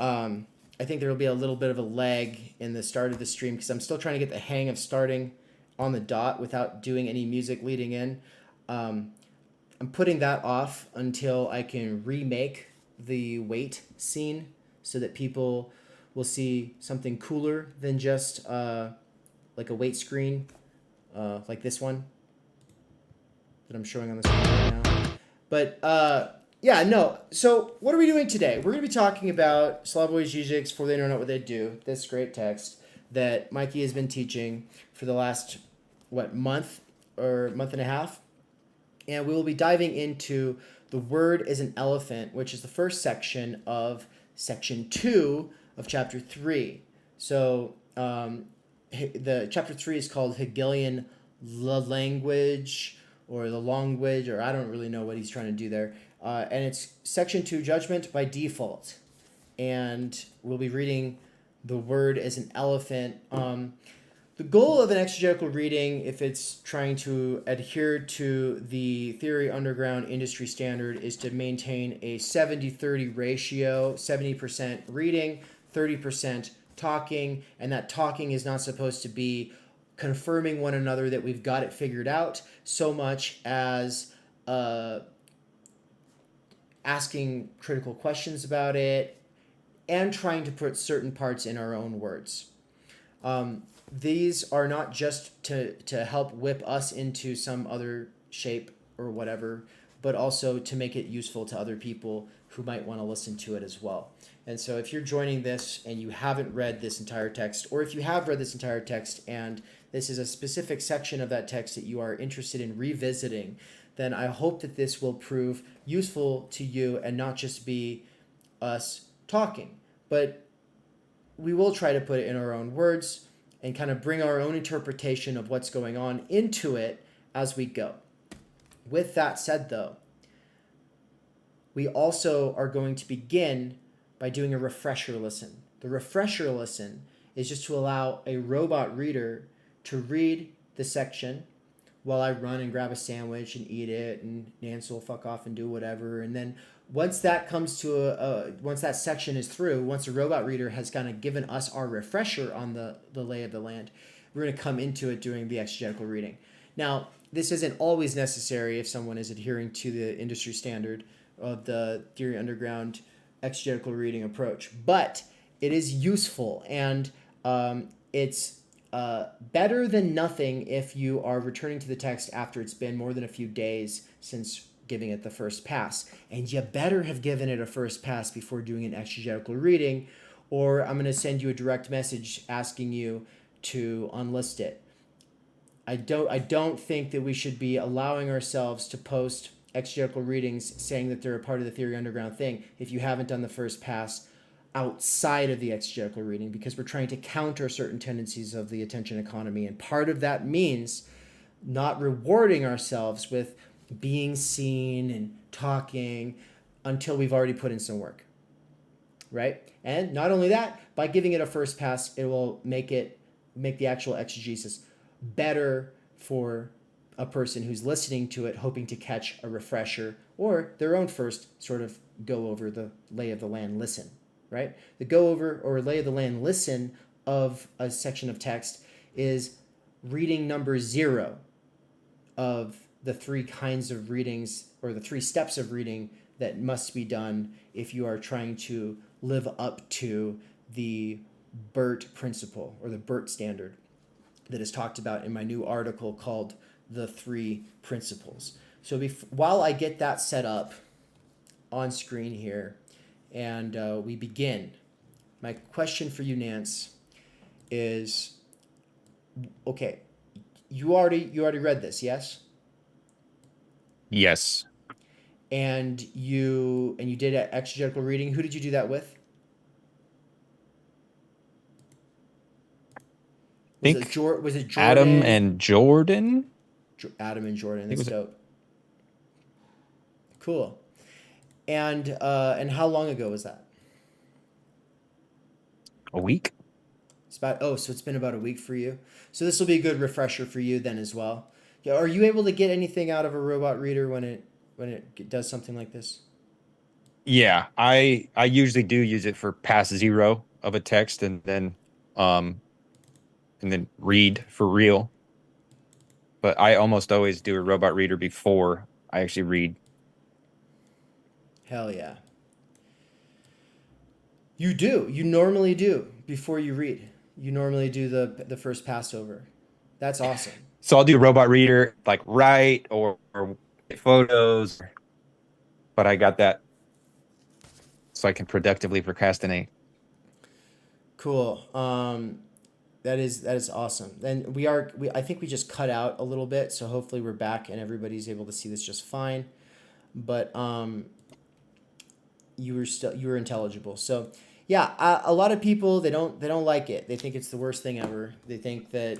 I think there will be a little bit of a lag in the start of the stream because I'm still trying to get the hang of starting on the dot without doing any music leading in. I'm putting that off until I can remake the wait scene so that people will see something cooler than just like a wait screen like this one that I'm showing on the screen right now. But yeah, no. So what are we doing today? We're going to be talking about Slavoj Žižek's For They Know Not What They Do, this great text that Mikey has been teaching for the last, month or month and a half. And we will be diving into The Word is an Elephant, which is the first section of section 2 of chapter 3. So the chapter 3 is called Hegelian language or the language, or I don't really know what he's trying to do there. And it's section 2, Judgment by Default. And we'll be reading The Word as an Elephant. The goal of an exegetical reading, if it's trying to adhere to the Theory Underground industry standard, is to maintain a 70-30 ratio, 70% reading, 30% talking, and that talking is not supposed to be confirming one another that we've got it figured out so much as asking critical questions about it and trying to put certain parts in our own words. These are not just to help whip us into some other shape or whatever, but also to make it useful to other people who might want to listen to it as well. And so if you're joining this and you haven't read this entire text, or if you have read this entire text and this is a specific section of that text that you are interested in revisiting, then I hope that this will prove useful to you and not just be us talking. But we will try to put it in our own words and kind of bring our own interpretation of what's going on into it as we go. With that said, though, we also are going to begin by doing a refresher listen. The refresher listen is just to allow a robot reader to read the section while I run and grab a sandwich and eat it, and Nance will fuck off and do whatever. And then once that comes to once that section is through, once a robot reader has kind of given us our refresher on the lay of the land, we're going to come into it doing the exegetical reading. Now, this isn't always necessary if someone is adhering to the industry standard of the Theory Underground exegetical reading approach, but it is useful, and it's better than nothing if you are returning to the text after it's been more than a few days since giving it the first pass. And you better have given it a first pass before doing an exegetical reading, or I'm going to send you a direct message asking you to unlist it. I don't think that we should be allowing ourselves to post exegetical readings saying that they're a part of the Theory Underground thing if you haven't done the first pass outside of the exegetical reading, because we're trying to counter certain tendencies of the attention economy. And part of that means not rewarding ourselves with being seen and talking until we've already put in some work, right? And not only that, by giving it a first pass, it will make the actual exegesis better for a person who's listening to it, hoping to catch a refresher or their own first sort of go over the lay of the land listen, right? The go over or lay of the land listen of a section of text is reading number 0 of the 3 kinds of readings, or the 3 steps of reading that must be done if you are trying to live up to the BERT principle or the BERT standard that is talked about in my new article called The 3 Principles. So while I get that set up on screen here and we begin, my question for you, Nance, is, okay, you already read this, yes? Yes. And you did an exegetical reading. Who did you do that with? Was it Jordan? Adam and Jordan? Adam and Jordan. That's dope. Cool. And how long ago was that? A week. So it's been about a week for you. So this will be a good refresher for you then as well. Yeah, are you able to get anything out of a robot reader when it does something like this? Yeah, I usually do use it for pass zero of a text um and then read for real. But I almost always do a robot reader before I actually read. Hell yeah. You do. You normally do before you read. You normally do the first Passover. That's awesome. So I'll do robot reader like write or photos, but I got that so I can productively procrastinate. Cool. That is awesome. And we I think we just cut out a little bit, so hopefully we're back and everybody's able to see this just fine. But you were intelligible. So yeah, a lot of people they don't like it. They think it's the worst thing ever. They think that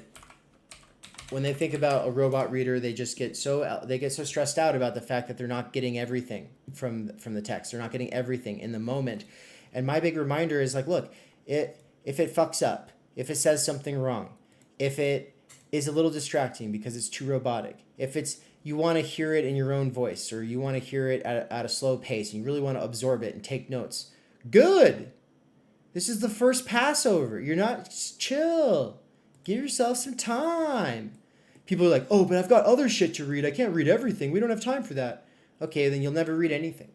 when they think about a robot reader, they get so stressed out about the fact that they're not getting everything from the text. They're not getting everything in the moment. And my big reminder is like, look, if it fucks up, if it says something wrong, if it is a little distracting because it's too robotic, if it's you want to hear it in your own voice or you want to hear it at a slow pace and you really want to absorb it and take notes, good. This is the first Passover. You're not chill. Give yourself some time. People are like, oh, but I've got other shit to read. I can't read everything. We don't have time for that. Okay, then you'll never read anything.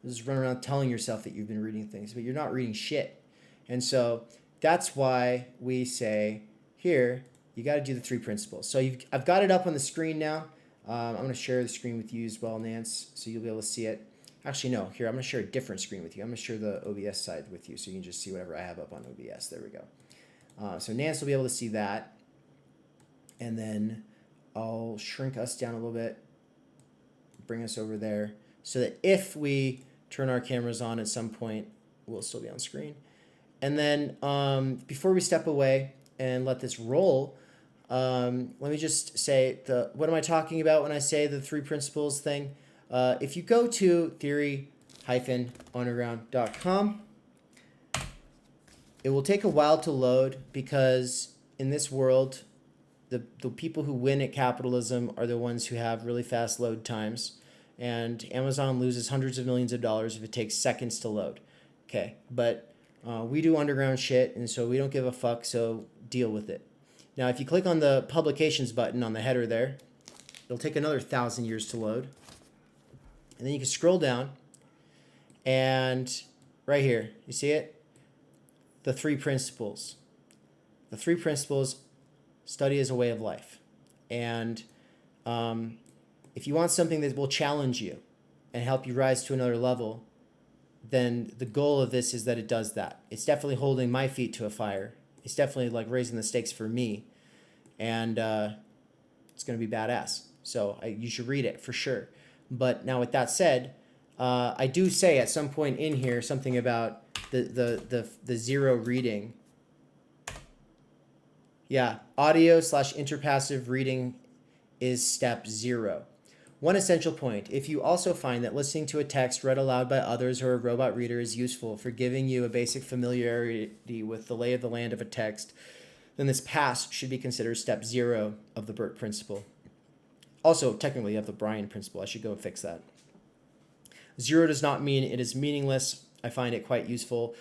You'll just run around telling yourself that you've been reading things, but you're not reading shit. And so that's why we say, here, you got to do the three principles. So I've got it up on the screen now. I'm going to share the screen with you as well, Nance, so you'll be able to see it. Actually, no, here, I'm going to share a different screen with you. I'm going to share the OBS side with you so you can just see whatever I have up on OBS. There we go. So Nance will be able to see that. And then I'll shrink us down a little bit, bring us over there, so that if we turn our cameras on at some point, we'll still be on screen. And then before we step away and let this roll, let me just say, what am I talking about when I say the three principles thing? If you go to theory-underground.com, it will take a while to load because in this world, the people who win at capitalism are the ones who have really fast load times. And Amazon loses hundreds of millions of dollars if it takes seconds to load. Okay, but we do underground shit, and so we don't give a fuck, so deal with it. Now, if you click on the publications button on the header there, it'll take another 1,000 years to load. And then you can scroll down, and right here, you see it? The three principles. The three principles: study as a way of life. And if you want something that will challenge you and help you rise to another level, then the goal of this is that it does that. It's definitely holding my feet to a fire. It's definitely like raising the stakes for me. And it's going to be badass. So you should read it for sure. But now with that said, I do say at some point in here something about the zero reading. Yeah, audio/interpassive reading is step 0. One essential point: if you also find that listening to a text read aloud by others or a robot reader is useful for giving you a basic familiarity with the lay of the land of a text, then this pass should be considered step 0 of the BERT principle. Also, technically, of the Bryan principle. I should go and fix that. 0 does not mean it is meaningless. I find it quite useful.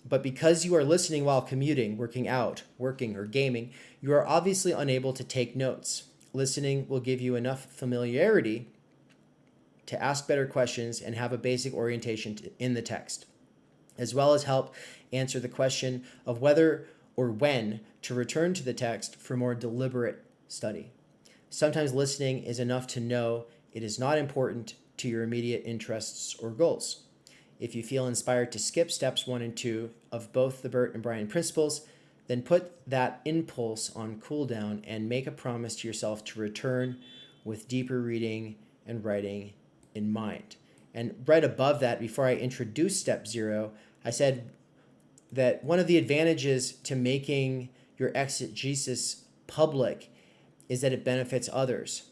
But because you are listening while commuting, working out, working, or gaming, you are obviously unable to take notes. Listening will give you enough familiarity to ask better questions and have a basic orientation in the text, as well as help answer the question of whether or when to return to the text for more deliberate study. Sometimes listening is enough to know it is not important to your immediate interests or goals. If you feel inspired to skip steps 1 and 2 of both the Bert and Bryan principles, then put that impulse on cooldown and make a promise to yourself to return with deeper reading and writing in mind. And right above that, before I introduce step 0, I said that one of the advantages to making your exegesis public is that it benefits others.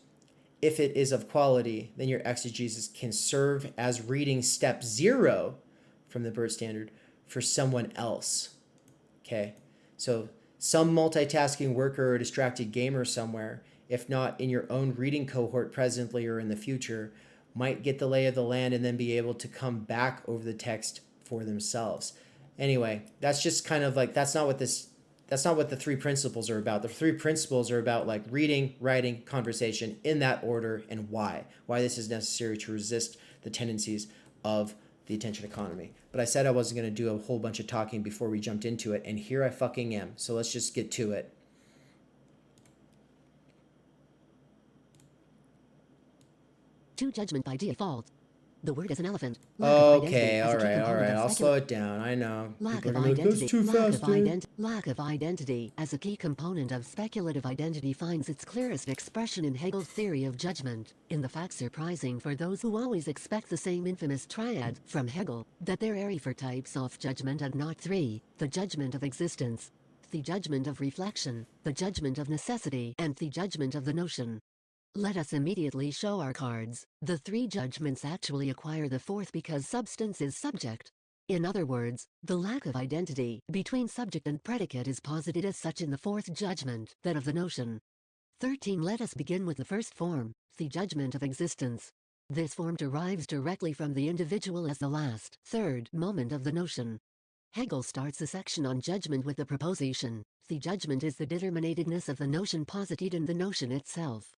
If it is of quality, then your exegesis can serve as reading step 0 from the BERT standard for someone else. Okay? So some multitasking worker or distracted gamer somewhere, if not in your own reading cohort presently or in the future, might get the lay of the land and then be able to come back over the text for themselves. Anyway, that's just kind of like that's not what the three principles are about. The three principles are about like reading, writing, conversation in that order, and why this is necessary to resist the tendencies of the attention economy. But I said I wasn't going to do a whole bunch of talking before we jumped into it, and here I fucking am. So let's just get to it. To judgment by default. The word is an elephant. Okay, all right. I'll slow it down. I know. Lack People of are gonna be like, identity. "That's too fast, dude." Lack of identity as a key component of speculative identity finds its clearest expression in Hegel's theory of judgment, in the fact surprising for those who always expect the same infamous triad from Hegel, that there are four types of judgment and not three: the judgment of existence, the judgment of reflection, the judgment of necessity, and the judgment of the notion. Let us immediately show our cards. The three judgments actually acquire the fourth because substance is subject. In other words, the lack of identity between subject and predicate is posited as such in the fourth judgment, that of the notion. 13. Let us begin with the first form, the judgment of existence. This form derives directly from the individual as the last, third moment of the notion. Hegel starts a section on judgment with the proposition, the judgment is the determinatedness of the notion posited in the notion itself.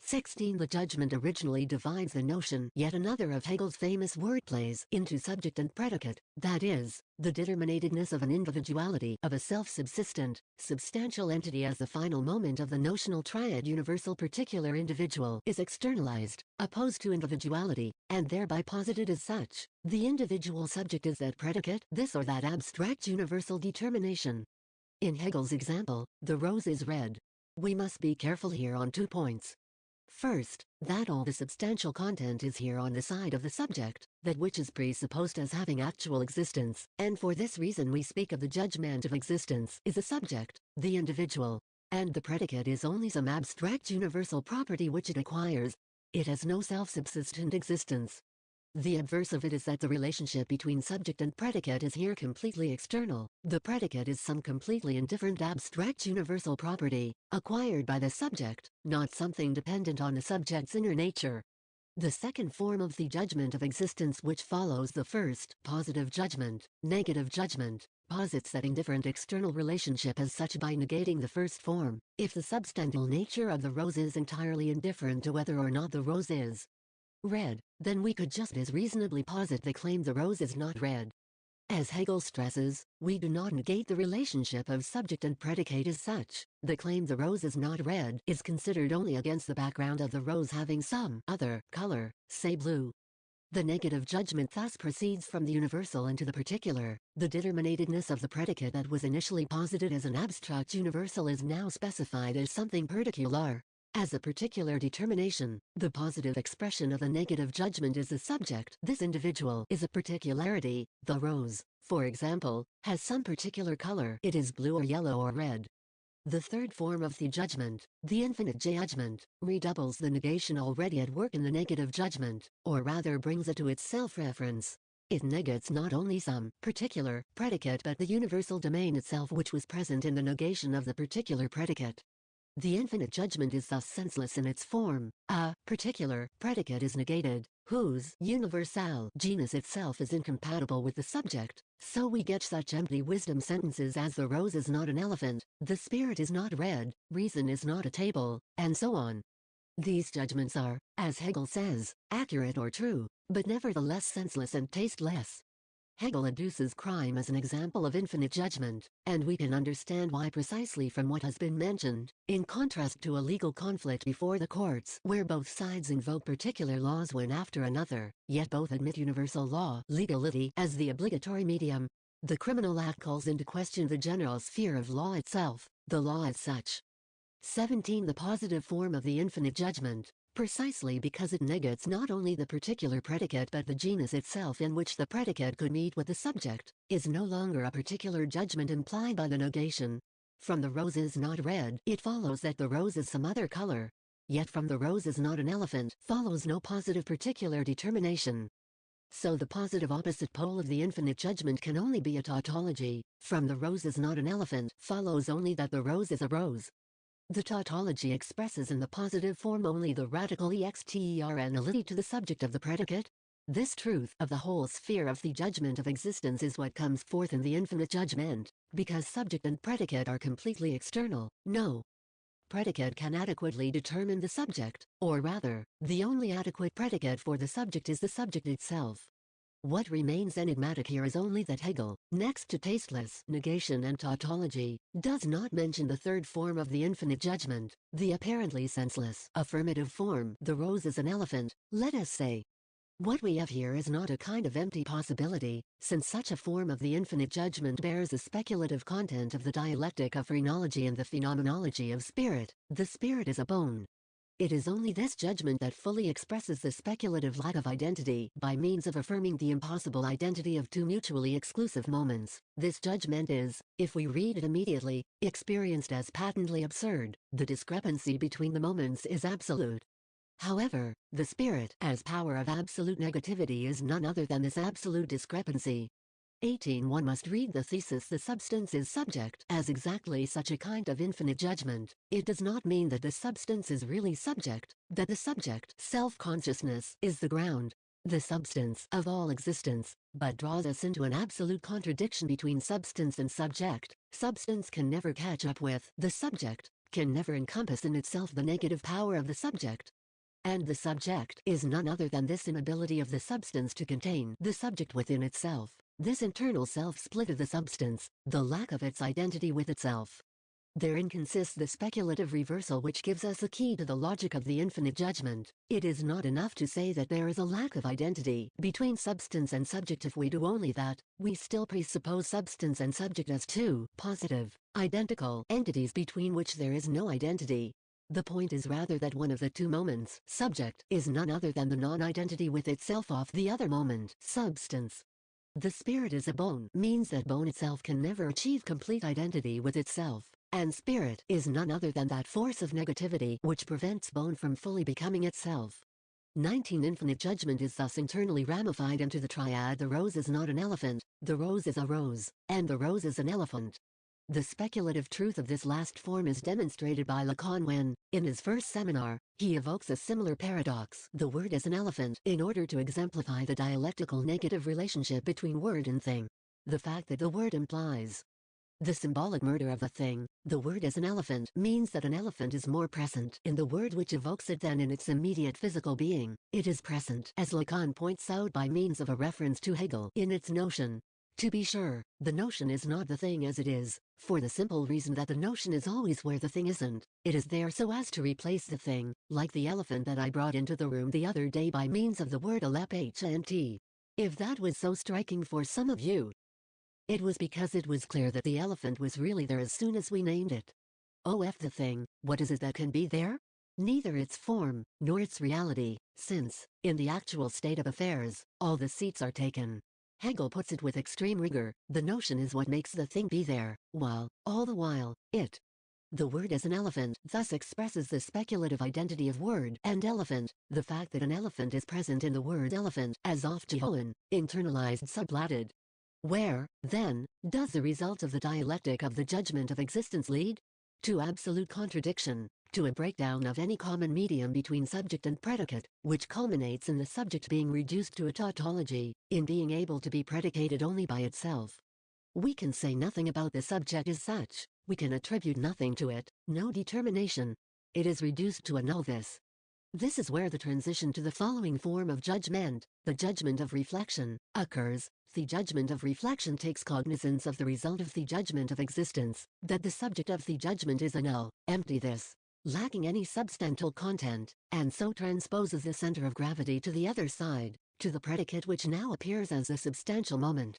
16. The judgment originally divides the notion, yet another of Hegel's famous wordplays, into subject and predicate, that is, the determinatedness of an individuality, of a self-subsistent, substantial entity as the final moment of the notional triad universal particular individual is externalized, opposed to individuality, and thereby posited as such. The individual subject is that predicate, this or that abstract universal determination. In Hegel's example, the rose is red. We must be careful here on 2 points. First, that all the substantial content is here on the side of the subject, that which is presupposed as having actual existence, and for this reason we speak of the judgment of existence is the subject, the individual, and the predicate is only some abstract universal property which it acquires. It has no self-subsistent existence. The adverse of it is that the relationship between subject and predicate is here completely external. The predicate is some completely indifferent abstract universal property, acquired by the subject, not something dependent on the subject's inner nature. The second form of the judgment of existence which follows the first, positive judgment, negative judgment, posits that indifferent external relationship as such by negating the first form. If the substantial nature of the rose is entirely indifferent to whether or not the rose is red, then we could just as reasonably posit the claim the rose is not red. As Hegel stresses, we do not negate the relationship of subject and predicate as such. The claim the rose is not red is considered only against the background of the rose having some other color, say blue. The negative judgment thus proceeds from the universal into the particular. The determinatedness of the predicate that was initially posited as an abstract universal is now specified as something particular. As a particular determination, the positive expression of the negative judgment is the subject. This individual is a particularity. The rose, for example, has some particular color. It is blue or yellow or red. The third form of the judgment, the infinite judgment, redoubles the negation already at work in the negative judgment, or rather brings it to its self-reference. It negates not only some particular predicate but the universal domain itself which was present in the negation of the particular predicate. The infinite judgment is thus senseless in its form. A particular predicate is negated, whose universal genus itself is incompatible with the subject, so we get such empty wisdom sentences as the rose is not an elephant, the spirit is not red, reason is not a table, and so on. These judgments are, as Hegel says, accurate or true, but nevertheless senseless and tasteless. Hegel adduces crime as an example of infinite judgment, and we can understand why precisely from what has been mentioned, in contrast to a legal conflict before the courts where both sides invoke particular laws one after another, yet both admit universal law, legality, as the obligatory medium. The criminal act calls into question the general sphere of law itself, the law as such. 17. The positive form of the infinite judgment, precisely because it negates not only the particular predicate but the genus itself in which the predicate could meet with the subject, is no longer a particular judgment implied by the negation. From the rose is not red, it follows that the rose is some other color. Yet from the rose is not an elephant, follows no positive particular determination. So the positive opposite pole of the infinite judgment can only be a tautology. From the rose is not an elephant, follows only that the rose is a rose. The tautology expresses in the positive form only the radical externality to the subject of the predicate. This truth of the whole sphere of the judgment of existence is what comes forth in the infinite judgment, because subject and predicate are completely external. No predicate can adequately determine the subject, or rather, the only adequate predicate for the subject is the subject itself. What remains enigmatic here is only that Hegel, next to tasteless negation and tautology, does not mention the third form of the infinite judgment, the apparently senseless affirmative form. The rose is an elephant, let us say. What we have here is not a kind of empty possibility, since such a form of the infinite judgment bears a speculative content of the dialectic of phrenology and the phenomenology of spirit. The spirit is a bone. It is only this judgment that fully expresses the speculative lack of identity by means of affirming the impossible identity of two mutually exclusive moments. This judgment is, if we read it immediately, experienced as patently absurd. The discrepancy between the moments is absolute. However, the spirit, as power of absolute negativity, is none other than this absolute discrepancy. 18. One must read the thesis "the substance is subject" as exactly such a kind of infinite judgment. It does not mean that the substance is really subject, that the subject, self-consciousness, is the ground, the substance of all existence, but draws us into an absolute contradiction between substance and subject. Substance can never catch up with the subject, can never encompass in itself the negative power of the subject. And the subject is none other than this inability of the substance to contain the subject within itself, this internal self-split of the substance, the lack of its identity with itself. Therein consists the speculative reversal which gives us the key to the logic of the infinite judgment. It is not enough to say that there is a lack of identity between substance and subject. If we do only that, we still presuppose substance and subject as two positive, identical entities between which there is no identity. The point is rather that one of the two moments, subject, is none other than the non-identity with itself of the other moment, substance. The spirit is a bone means that bone itself can never achieve complete identity with itself, and spirit is none other than that force of negativity which prevents bone from fully becoming itself. 19. Infinite judgment is thus internally ramified into the triad: the rose is not an elephant, the rose is a rose, and the rose is an elephant. The speculative truth of this last form is demonstrated by Lacan when, in his first seminar, he evokes a similar paradox: the word is an elephant, in order to exemplify the dialectical negative relationship between word and thing. The fact that the word implies the symbolic murder of the thing, the word is an elephant, means that an elephant is more present in the word which evokes it than in its immediate physical being. It is present, as Lacan points out by means of a reference to Hegel, in its notion. To be sure, the notion is not the thing as it is, for the simple reason that the notion is always where the thing isn't. It is there so as to replace the thing, like the elephant that I brought into the room the other day by means of the word elephant. If that was so striking for some of you, it was because it was clear that the elephant was really there as soon as we named it. The thing, what is it that can be there? Neither its form, nor its reality, since, in the actual state of affairs, all the seats are taken. Hegel puts it with extreme rigor: the notion is what makes the thing be there, while, all the while, it, the word as an elephant, thus expresses the speculative identity of word and elephant, the fact that an elephant is present in the word elephant, as aufgehoben, internalized, sublated. Where, then, does the result of the dialectic of the judgment of existence lead? To absolute contradiction, to a breakdown of any common medium between subject and predicate, which culminates in the subject being reduced to a tautology, in being able to be predicated only by itself. We can say nothing about the subject as such, we can attribute nothing to it, no determination. It is reduced to a novice. This is where the transition to the following form of judgment, the judgment of reflection, occurs. The judgment of reflection takes cognizance of the result of the judgment of existence, that the subject of the judgment is a null, empty this, lacking any substantial content, and so transposes the center of gravity to the other side, to the predicate which now appears as a substantial moment.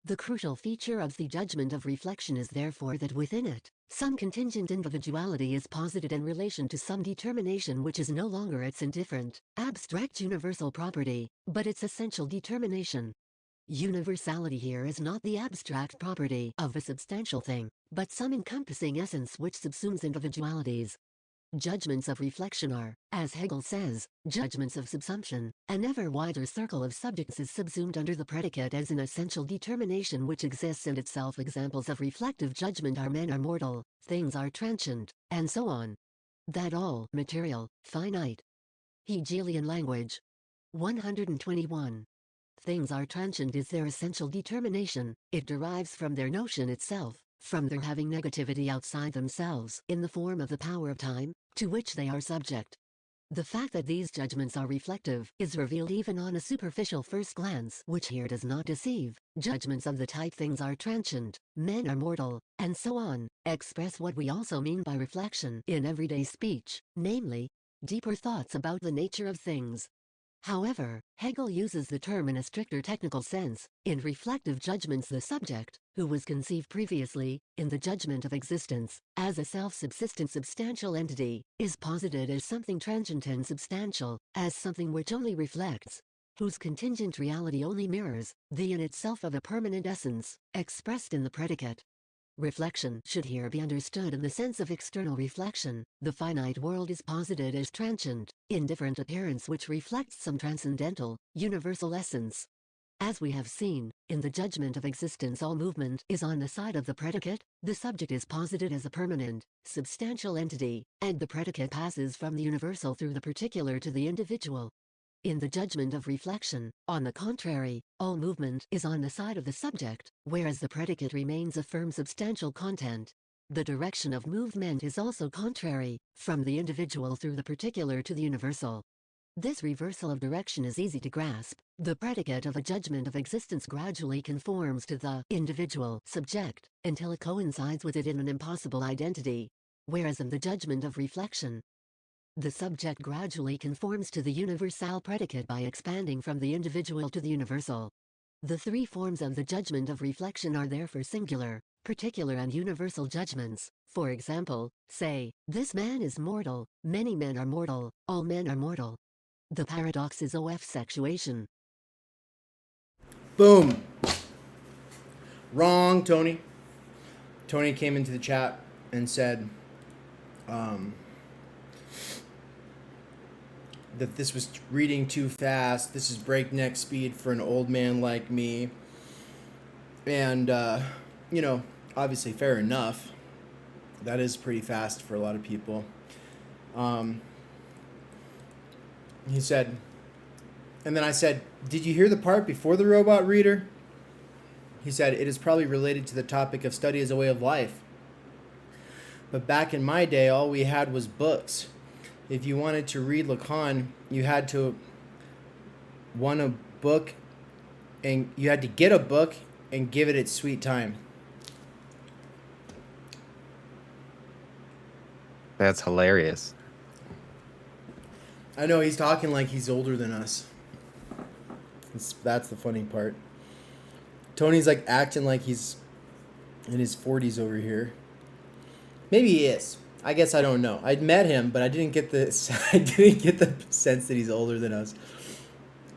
The crucial feature of the judgment of reflection is therefore that within it, some contingent individuality is posited in relation to some determination which is no longer its indifferent, abstract universal property, but its essential determination. Universality here is not the abstract property of a substantial thing, but some encompassing essence which subsumes individualities. Judgments of reflection are, as Hegel says, judgments of subsumption. An ever wider circle of subjects is subsumed under the predicate as an essential determination which exists in itself. Examples of reflective judgment are men are mortal, things are transient, and so on. That all material, finite. Hegelian language. 121. Things are transient is their essential determination. It derives from their notion itself, from their having negativity outside themselves in the form of the power of time, to which they are subject. The fact that these judgments are reflective is revealed even on a superficial first glance, which here does not deceive. Judgments of the type things are transient, men are mortal, and so on, express what we also mean by reflection in everyday speech, namely, deeper thoughts about the nature of things. However, Hegel uses the term in a stricter technical sense. In reflective judgments, the subject, who was conceived previously, in the judgment of existence, as a self-subsistent substantial entity, is posited as something transient and substantial, as something which only reflects, whose contingent reality only mirrors, the in itself of a permanent essence, expressed in the predicate. Reflection should here be understood in the sense of external reflection. The finite world is posited as transient, indifferent appearance which reflects some transcendental, universal essence. As we have seen, in the judgment of existence all movement is on the side of the predicate, the subject is posited as a permanent, substantial entity, and the predicate passes from the universal through the particular to the individual. In the judgment of reflection, on the contrary, all movement is on the side of the subject, whereas the predicate remains a firm substantial content. The direction of movement is also contrary, from the individual through the particular to the universal. This reversal of direction is easy to grasp. The predicate of a judgment of existence gradually conforms to the individual subject, until it coincides with it in an impossible identity. Whereas in the judgment of reflection, the subject gradually conforms to the universal predicate by expanding from the individual to the universal. The three forms of the judgment of reflection are therefore singular, particular and universal judgments. For example, say, this man is mortal, many men are mortal, all men are mortal. The paradox is OF sexuation. Boom. Wrong, Tony. Tony came into the chat and said that this was reading too fast. This is breakneck speed for an old man like me. And, obviously fair enough. That is pretty fast for a lot of people. He said, and then I said, did you hear the part before the robot reader? He said, it is probably related to the topic of study as a way of life. But back in my day, all we had was books. If you wanted to read Lacan, you had to want a book, and you had to get a book and give it its sweet time. That's hilarious. I know, he's talking like he's older than us. That's the funny part. Tony's like acting like he's in his 40s over here. Maybe he is. I guess I don't know. I'd met him, but I didn't get the sense that he's older than us.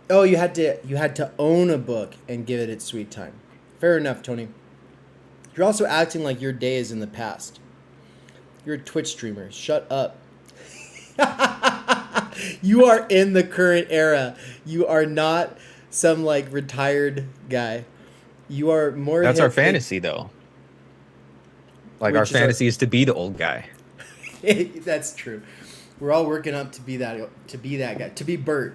Oh, you had to own a book and give it its sweet time. Fair enough, Tony. You're also acting like your day is in the past. You're a Twitch streamer. Shut up. You are in the current era. You are not some like retired guy. You are more. That's our fantasy, though. Like, our fantasy is to be the old guy. That's true. We're all working up to be that guy. To be Bert.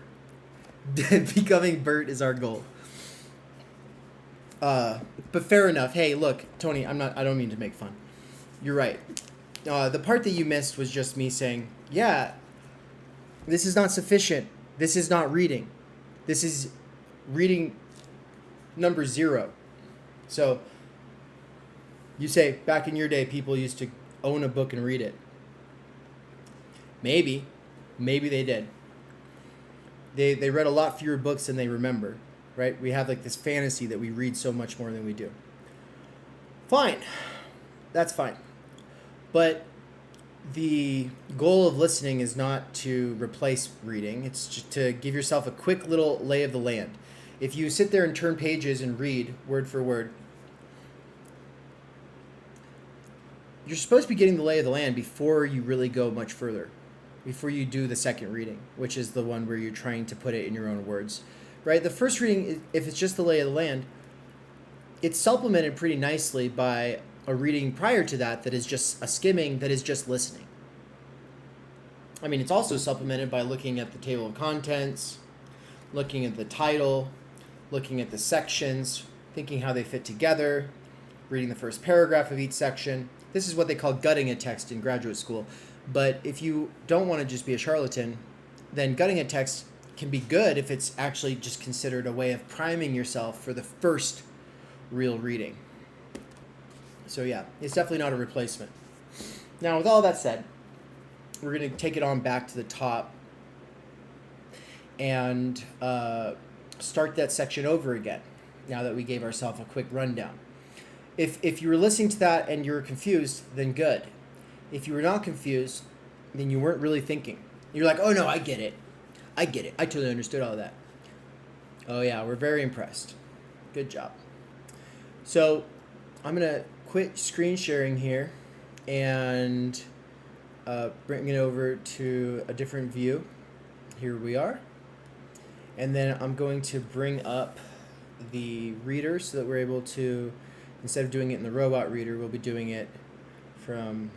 Becoming Bert is our goal. But fair enough. Hey, look, Tony, I don't mean to make fun. You're right. The part that you missed was just me saying, yeah, this is not sufficient. This is not reading. This is reading number 0. So you say back in your day, people used to own a book and read it. Maybe they did. They read a lot fewer books than they remember, right? We have like this fantasy that we read so much more than we do. Fine. That's fine. But the goal of listening is not to replace reading. It's just to give yourself a quick little lay of the land. If you sit there and turn pages and read word for word, you're supposed to be getting the lay of the land before you really go much further, before you do the second reading, which is the one where you're trying to put it in your own words, right? The first reading, if it's just the lay of the land, it's supplemented pretty nicely by a reading prior to that that is just a skimming, that is just listening. I mean, it's also supplemented by looking at the table of contents, looking at the title, looking at the sections, thinking how they fit together, reading the first paragraph of each section. This is what they call gutting a text in graduate school. But if you don't want to just be a charlatan, then gutting a text can be good if it's actually just considered a way of priming yourself for the first real reading. So yeah, it's definitely not a replacement. Now, with all that said, we're going to take it on back to the top and start that section over again, now that we gave ourselves a quick rundown. If you were listening to that and you were confused, then good. If you were not confused, then you weren't really thinking. You're like, oh no, I get it. I totally understood all that. Oh yeah, we're very impressed. Good job. So I'm going to quit screen sharing here and bring it over to a different view. Here we are. And then I'm going to bring up the reader so that we're able to, instead of doing it in the robot reader, we'll be doing it from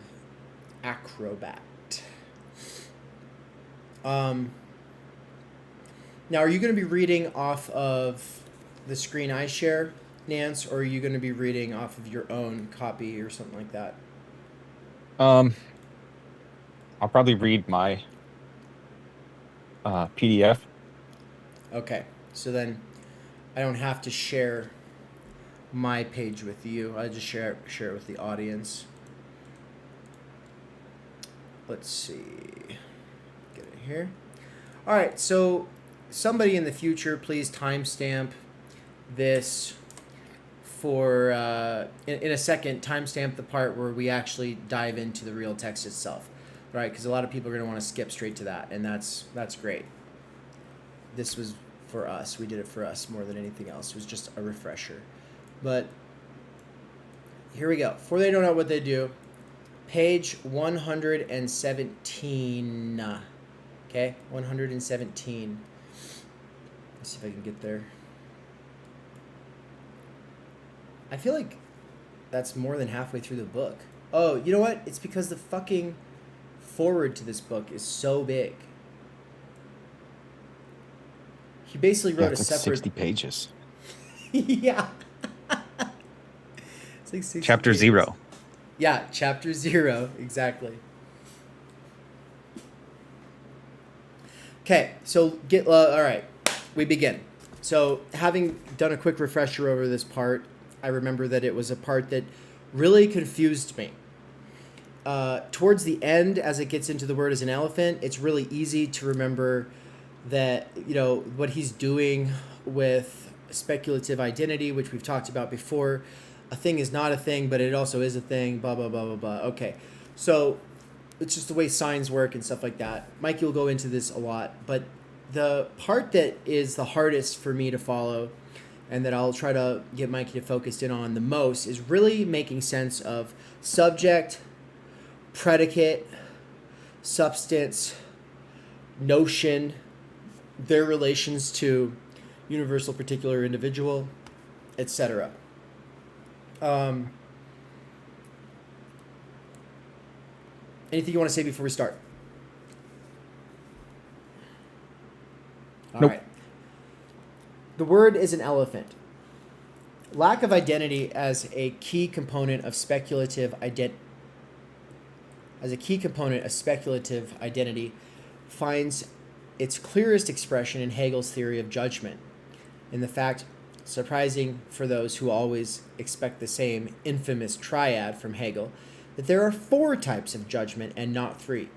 Acrobat. Now, are you going to be reading off of the screen I share, Nance, or are you going to be reading off of your own copy or something like that? I'll probably read my PDF. Okay, so then I don't have to share my page with you. I just share it with the audience. Let's see. Get it here. All right, so somebody in the future, please timestamp this for, in a second, timestamp the part where we actually dive into the real text itself, right? Because a lot of people are going to want to skip straight to that, and that's great. This was for us. We did it for us more than anything else. It was just a refresher. But here we go. Before they don't know what they do, page 117. Okay, 117. Let's see if I can get there. I feel like that's more than halfway through the book. Oh, you know what? It's because the fucking forward to this book is so big. He basically wrote It's a like separate 60 pages. Yeah. It's like 60 Chapter pages. 0. Yeah, chapter 0, exactly. Okay, so all right, we begin. So having done a quick refresher over this part, I remember that it was a part that really confused me. Towards the end, as it gets into the word as an elephant, it's really easy to remember that, you know, what he's doing with speculative identity, which we've talked about before. A thing is not a thing, but it also is a thing, blah, blah, blah, blah, blah. Okay, so it's just the way signs work and stuff like that. Mikey will go into this a lot, but the part that is the hardest for me to follow and that I'll try to get Mikey to focus in on the most is really making sense of subject, predicate, substance, notion, their relations to universal, particular, individual, etc. Anything you want to say before we start? All Nope. right. The word is an elephant. Lack of identity as a key component of speculative identity finds its clearest expression in Hegel's theory of judgment, in the fact, surprising for those who always expect the same infamous triad from Hegel, that there are 4 types of judgment and not 3.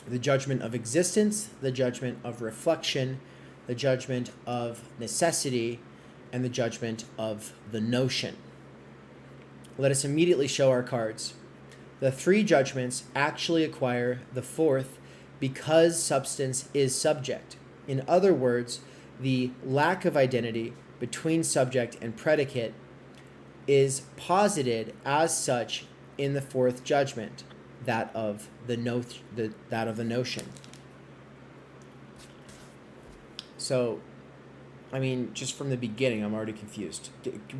The judgment of existence, the judgment of reflection, the judgment of necessity, and the judgment of the notion. Let us immediately show our cards. The 3 judgments actually acquire the 4th because substance is subject. In other words, the lack of identity between subject and predicate is posited as such in the fourth judgment, that of the notion. So, I mean, just from the beginning, I'm already confused.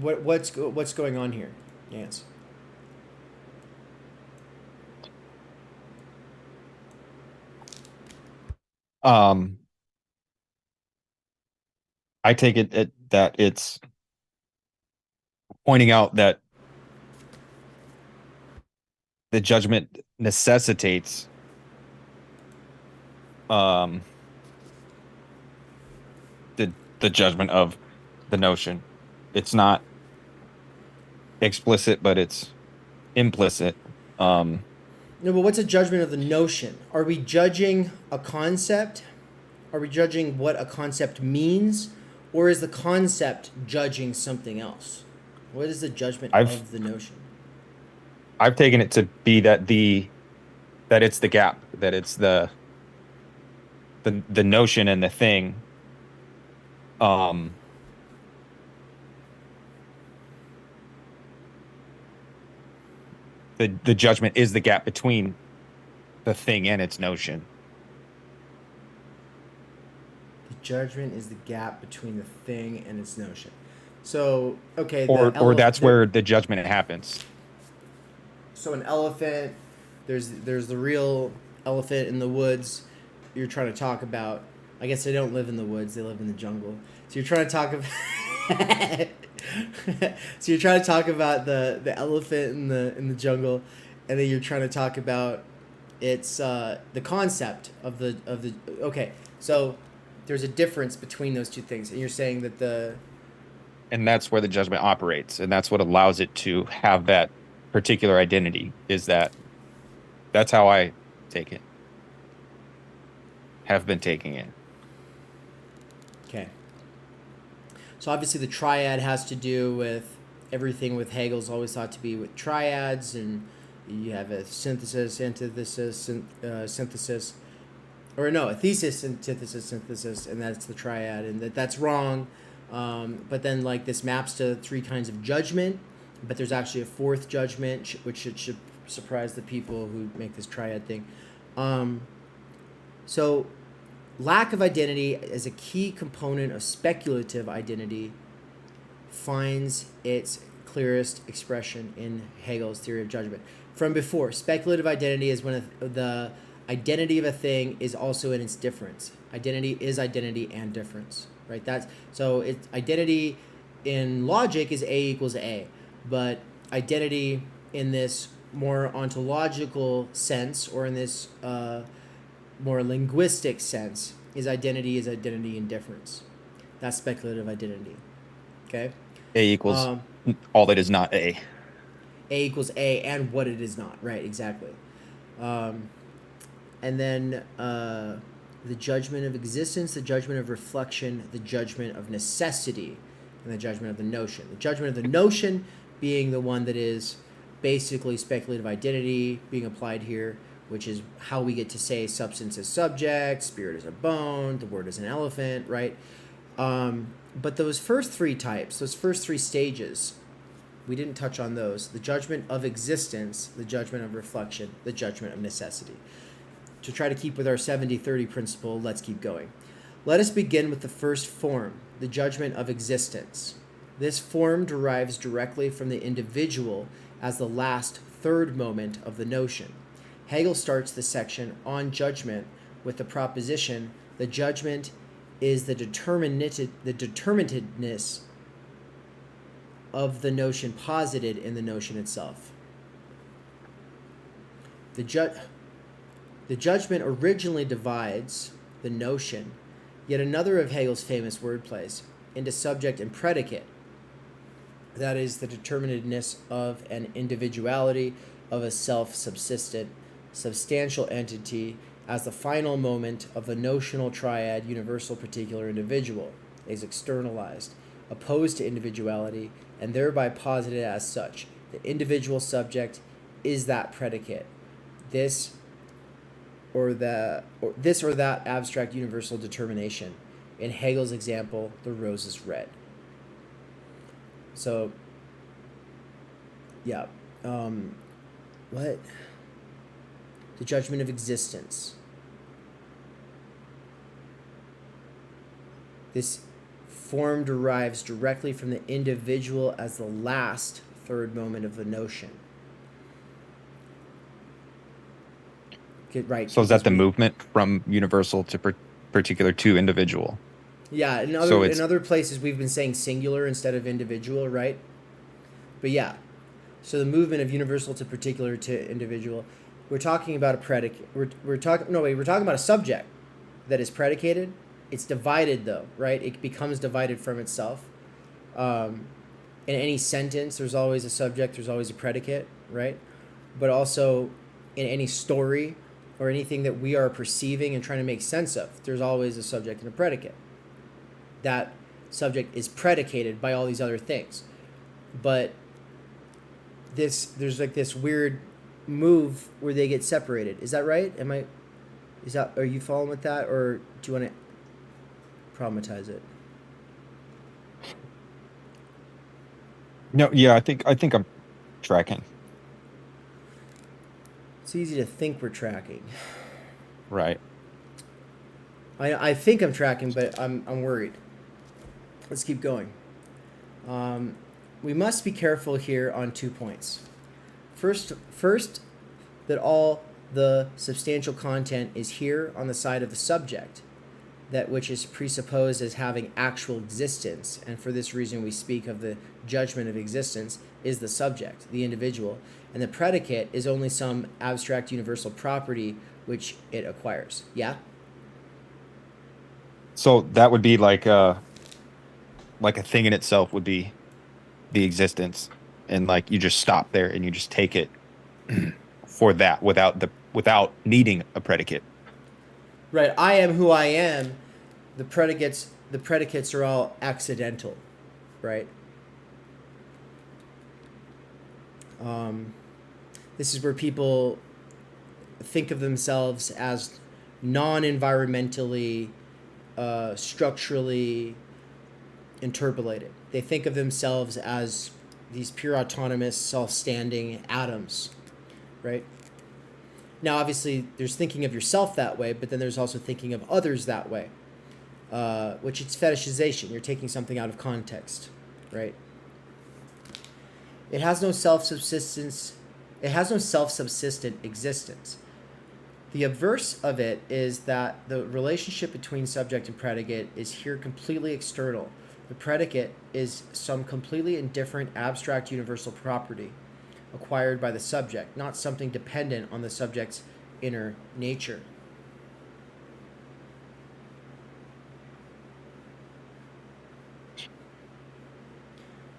What's going on here, Nance? I take it that it's pointing out that the judgment necessitates the judgment of the notion. It's not explicit, but it's implicit. No, but what's a judgment of the notion? Are we judging a concept? Are we judging what a concept means? Or is the concept judging something else? What is the judgment of the notion? I've taken it to be that it's the gap, that it's the notion and the thing. The judgment is the gap between the thing and its notion. The judgment is the gap between the thing and its notion. So, okay. Or that's where the judgment happens. So an elephant, there's the real elephant in the woods. You're trying to talk about. I guess they don't live in the woods; they live in the jungle. So you're trying to talk about. So you're trying to talk about the elephant in the jungle, and then you're trying to talk about its the concept of the. Okay, so there's a difference between those two things, and you're saying that and that's where the judgment operates, and that's what allows it to have that particular identity. That's how I take it. Have been taking it. Okay. So obviously the triad has to do with everything with Hegel's always thought to be with triads, and you have a synthesis, antithesis, synthesis, or no, a thesis, antithesis, synthesis, and that's the triad, and that's wrong. But then like this maps to three kinds of judgment, but there's actually a fourth judgment, which should surprise the people who make this triad thing. So lack of identity as a key component of speculative identity finds its clearest expression in Hegel's theory of judgment. From before, speculative identity is when the identity of a thing is also in its difference. Identity is identity and difference, right? It's identity in logic is A equals A, but identity in this more ontological sense, or in this more linguistic sense, is identity and difference. That's speculative identity. Okay? A equals all that is not A. A equals A and what it is not. Right, exactly. And then the judgment of existence, the judgment of reflection, the judgment of necessity, and the judgment of the notion. The judgment of the notion being the one that is basically speculative identity being applied here, which is how we get to say substance is subject, spirit is a bone, the word is an elephant, right? But those first three types, those first three stages, we didn't touch on those. The judgment of existence, the judgment of reflection, the judgment of necessity. To try to keep with our 70-30 principle, let's keep going. Let us begin with the first form, the judgment of existence. This form derives directly from the individual as the last third moment of the notion. Hegel starts the section on judgment with the proposition the judgment is the determinatedness of the notion posited in the notion itself. The judgment originally divides the notion, yet another of Hegel's famous wordplays, into subject and predicate. That is the determinatedness of an individuality, of a self-subsistent, substantial entity as the final moment of the notional triad universal, particular, individual, is externalized, opposed to individuality, and thereby posited as such. The individual subject is that predicate. This or that abstract universal determination. In Hegel's example, the rose is red. So, yeah. what? The judgment of existence. This form derives directly from the individual as the last third moment of the notion. Right. So is that the we, movement from universal to particular to individual? Yeah, in So other it's in other places we've been saying singular instead of individual, right? But yeah, so the movement of universal to particular to individual, we're talking about a predicate. We're talking we're talking about a subject that is predicated. It's divided though, right? It becomes divided from itself. In any sentence, there's always a subject. There's always a predicate, right? But also in any story or anything that we are perceiving and trying to make sense of, there's always a subject and a predicate. That subject is predicated by all these other things. But there's like this weird move where they get separated. Is that right? Are you following with that, or do you want to problematize it? no, yeah, I think I'm tracking. It's easy to think we're tracking. Right. I think I'm tracking, but I'm worried. Let's keep going. We must be careful here on 2 points. First, that all the substantial content is here on the side of the subject, that which is presupposed as having actual existence, and for this reason we speak of the judgment of existence, is the subject, the individual, and the predicate is only some abstract universal property which it acquires. Yeah? So that would be like a thing in itself would be the existence, and like you just stop there and you just take it for that without needing a predicate. Right. I am who I am. The predicates are all accidental, right? This is where people think of themselves as non-environmentally, structurally interpolated. They think of themselves as these pure autonomous, self-standing atoms, right? Now, obviously, there's thinking of yourself that way, but then there's also thinking of others that way, which it's fetishization. You're taking something out of context, right? It has no self-subsistence. It has no self-subsistent existence. The obverse of it is that the relationship between subject and predicate is here completely external. The predicate is some completely indifferent abstract universal property acquired by the subject, not something dependent on the subject's inner nature.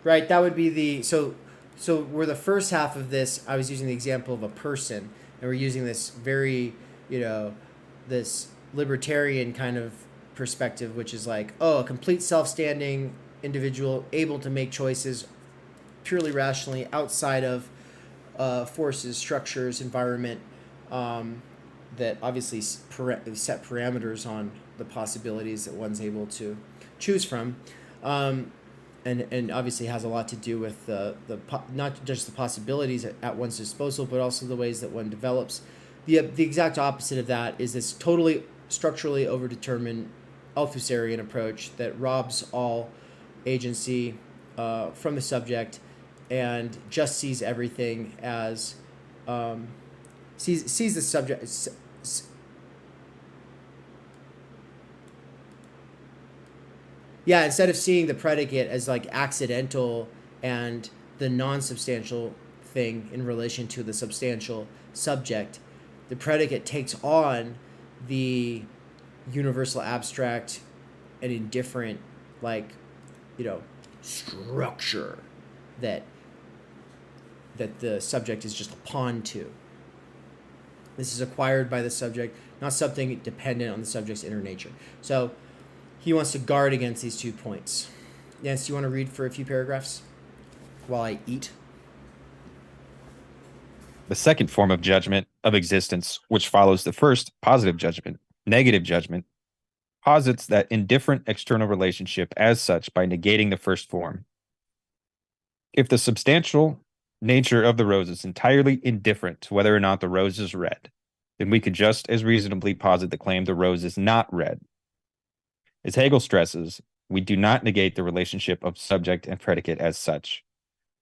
Right, that would be the so where the first half of this, I was using the example of a person, and we're using this very, this libertarian kind of perspective, which is like, oh, a complete self-standing individual able to make choices purely rationally outside of forces, structures, environment, that obviously set parameters on the possibilities that one's able to choose from, and obviously has a lot to do with not just the possibilities at one's disposal, but also the ways that one develops. The exact opposite of that is this totally structurally overdetermined Althusserian approach that robs all agency from the subject and just sees everything as sees the subject. Yeah, instead of seeing the predicate as like accidental and the non-substantial thing in relation to the substantial subject, the predicate takes on the universal abstract and indifferent, like, structure that the subject is just a pawn to. This is acquired by the subject, not something dependent on the subject's inner nature. So he wants to guard against these 2 points. Nance, do you want to read for a few paragraphs while I eat? The second form of judgment of existence, which follows the first, positive judgment, negative judgment, posits that indifferent external relationship as such by negating the first form. If the substantial nature of the rose is entirely indifferent to whether or not the rose is red, then we could just as reasonably posit the claim the rose is not red. As Hegel stresses, we do not negate the relationship of subject and predicate as such.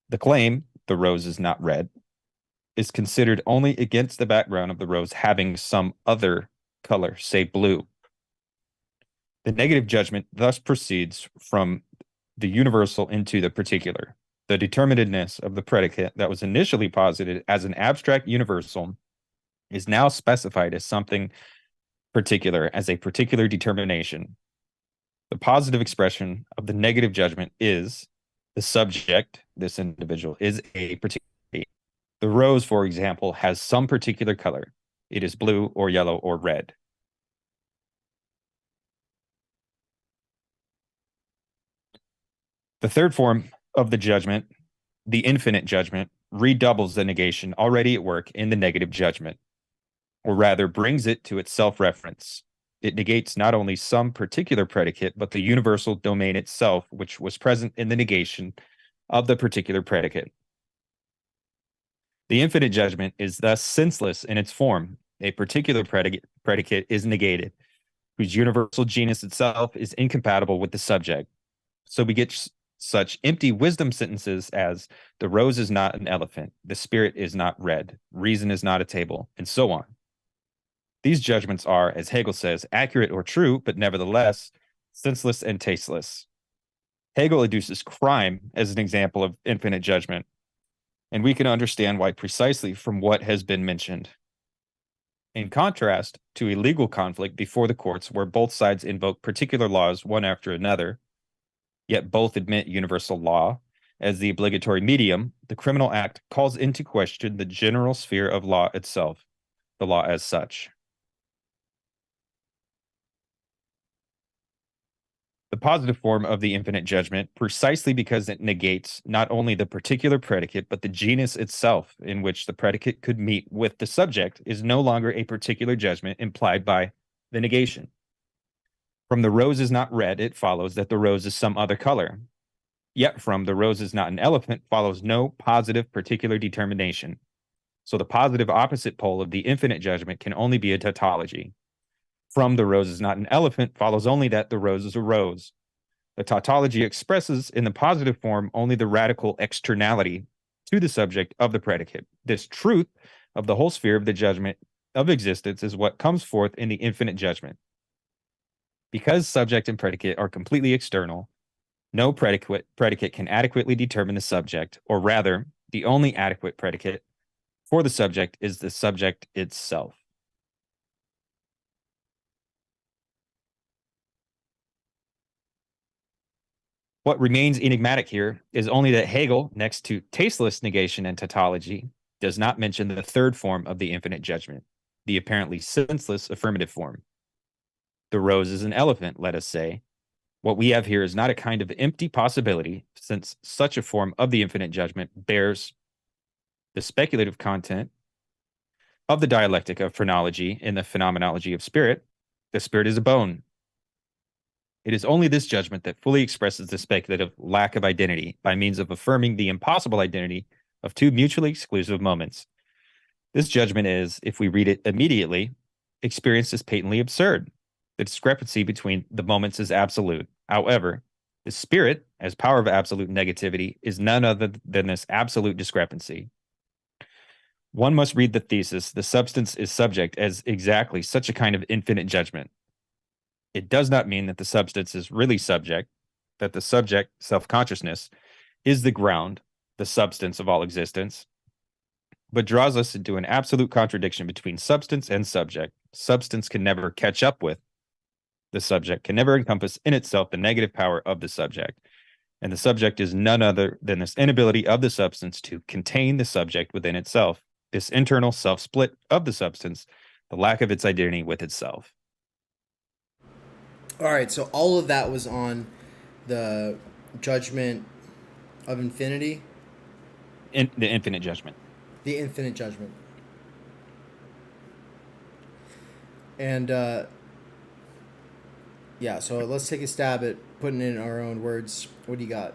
The claim, the rose is not red, is considered only against the background of the rose having some other color, say blue. The negative judgment thus proceeds from the universal into the particular. The determinedness of the predicate that was initially posited as an abstract universal is now specified as something particular, as a particular determination. The positive expression of the negative judgment is the subject, this individual, is a particular. The rose, for example, has some particular color. It is blue or yellow or red. The third form of the judgment, the infinite judgment, redoubles the negation already at work in the negative judgment, or rather brings it to its self-reference. It negates not only some particular predicate, but the universal domain itself, which was present in the negation of the particular predicate. The infinite judgment is thus senseless in its form. A particular predicate is negated, whose universal genus itself is incompatible with the subject. So we get such empty wisdom sentences as the rose is not an elephant, the spirit is not red, reason is not a table, and so on. These judgments are, as Hegel says, accurate or true, but nevertheless senseless and tasteless. Hegel adduces crime as an example of infinite judgment, and we can understand why precisely from what has been mentioned. In contrast to a legal conflict before the courts where both sides invoke particular laws one after another, yet both admit universal law as the obligatory medium, the criminal act calls into question the general sphere of law itself, the law as such. The positive form of the infinite judgment, precisely because it negates not only the particular predicate, but the genus itself in which the predicate could meet with the subject, is no longer a particular judgment implied by the negation. From the rose is not red, it follows that the rose is some other color. Yet from the rose is not an elephant follows no positive particular determination. So the positive opposite pole of the infinite judgment can only be a tautology. From the rose is not an elephant follows only that the rose is a rose. The tautology expresses in the positive form only the radical externality to the subject of the predicate. This truth of the whole sphere of the judgment of existence is what comes forth in the infinite judgment. Because subject and predicate are completely external, no predicate can adequately determine the subject, or rather, the only adequate predicate for the subject is the subject itself. What remains enigmatic here is only that Hegel, next to tasteless negation and tautology, does not mention the third form of the infinite judgment, the apparently senseless affirmative form. The rose is an elephant, let us say. What we have here is not a kind of empty possibility, since such a form of the infinite judgment bears the speculative content of the dialectic of phrenology in the phenomenology of spirit. The spirit is a bone. It is only this judgment that fully expresses the speculative lack of identity by means of affirming the impossible identity of two mutually exclusive moments. This judgment is, if we read it immediately, experienced as patently absurd. The discrepancy between the moments is absolute. However, the spirit, as power of absolute negativity, is none other than this absolute discrepancy. One must read the thesis, the substance is subject, as exactly such a kind of infinite judgment. It does not mean that the substance is really subject, that the subject, self-consciousness, is the ground, the substance of all existence, but draws us into an absolute contradiction between substance and subject. Substance can never catch up with the subject, can never encompass in itself the negative power of the subject. And the subject is none other than this inability of the substance to contain the subject within itself, this internal self-split of the substance, the lack of its identity with itself. All right, so all of that was on the judgment of infinity, In the infinite judgment. the infinite judgment. And yeah, so let's take a stab at putting it in our own words. What do you got?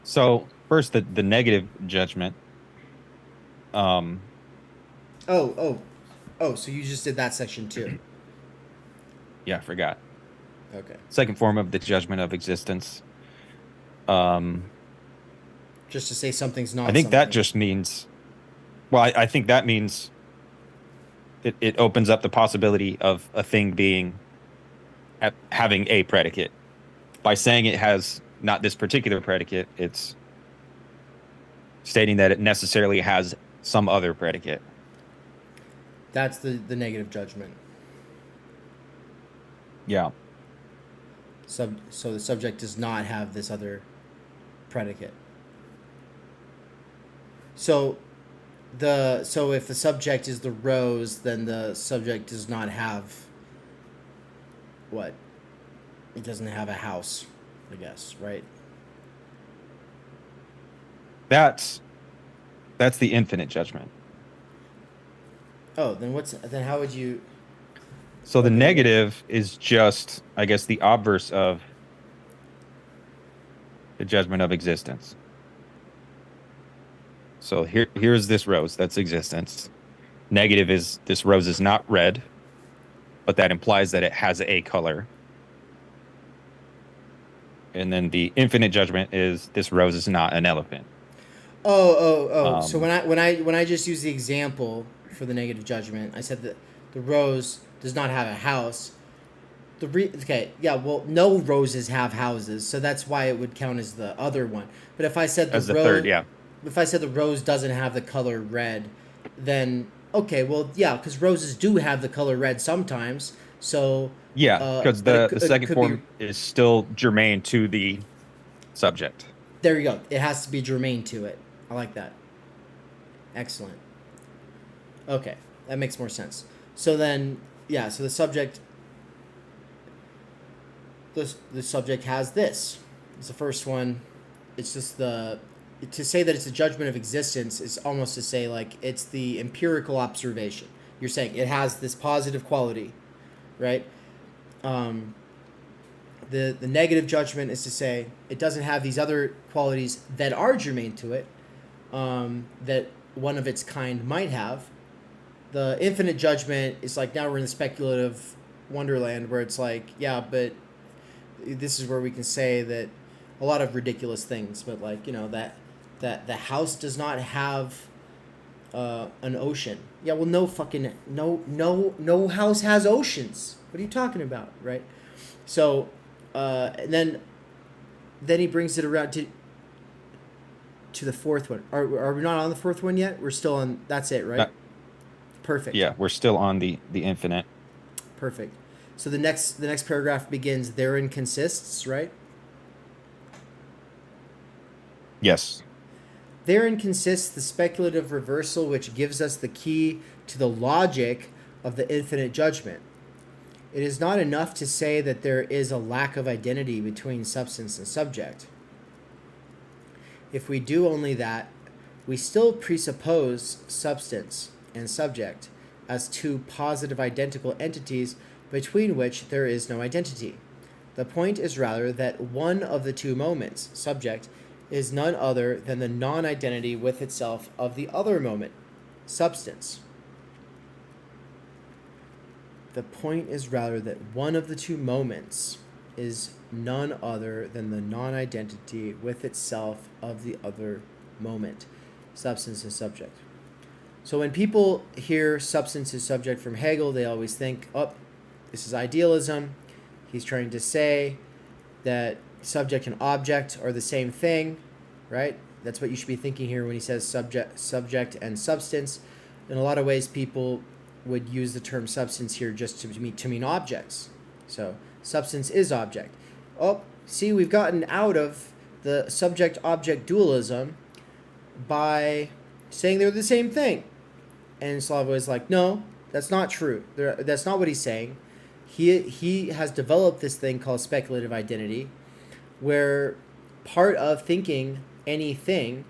So first, the negative judgment. Um, So you just did that section too. yeah, I forgot. Okay. Second form of the judgment of existence. Um, Just to say something's I not think that something. just means. Well, I think that means it opens up the possibility of a thing being having a predicate. By saying it has not this particular predicate, it's stating that it necessarily has some other predicate. That's the negative judgment. Yeah. So the subject does not have this other predicate. So if the subject is the rose, then the subject does not have what? It doesn't have a house, I guess, right? That's the infinite judgment. Oh, then how would you? So the Okay, negative is just, I guess, the obverse of the judgment of existence. So here's this rose, that's existence. Negative is this rose is not red, but that implies that it has a color. And then the infinite judgment is this rose is not an elephant. Oh. So Um, when I just use the example for the negative judgment, I said that the rose does not have a house. Okay, yeah, well, no roses have houses, so that's why it would count as the other one. But as the third, yeah. if I said the rose doesn't have the color red, then okay, well, yeah, because roses do have the color red sometimes. So, Yeah, because but the it second could be. form is still germane to the subject. There you go. It has to be germane to it. I like that. Excellent. Okay, that makes more sense. So then, yeah, so the subject has this. It's the first one. It's just to say that it's a judgment of existence is almost to say like it's the empirical observation. You're saying it has this positive quality, right? Um, the negative judgment is to say it doesn't have these other qualities that are germane to it, that one of its kind might have. The infinite judgment is like now we're in the speculative wonderland where it's like, yeah, but this is where we can say that a lot of ridiculous things, but like, that the house does not have an ocean. Yeah, well, no house has oceans. What are you talking about, right? So, and then he brings it around to the fourth one. Are we not on the fourth one yet? We're still on. That's it, right? That, Perfect. yeah, we're still on the infinite. Perfect. So the next paragraph begins. Therein consists, right? Yes. Therein consists the speculative reversal which gives us the key to the logic of the infinite judgment. It is not enough to say that there is a lack of identity between substance and subject. If we do only that, we still presuppose substance and subject as two positive identical entities between which there is no identity. The point is rather that one of the two moments, subject, is none other than the non-identity with itself of the other moment, substance. The point is rather that one of the two moments is none other than the non-identity with itself of the other moment, substance and subject. So when people hear substance is subject from Hegel, they always think, oh, this is idealism. He's trying to say that subject and object are the same thing, right? That's what you should be thinking here when he says subject and substance. In a lot of ways, people would use the term substance here just to mean objects. So substance is object. Oh, see, we've gotten out of the subject-object dualism by saying they're the same thing. And Slavoj is like, no, that's not true. That's not what he's saying. He has developed this thing called speculative identity, where part of thinking anything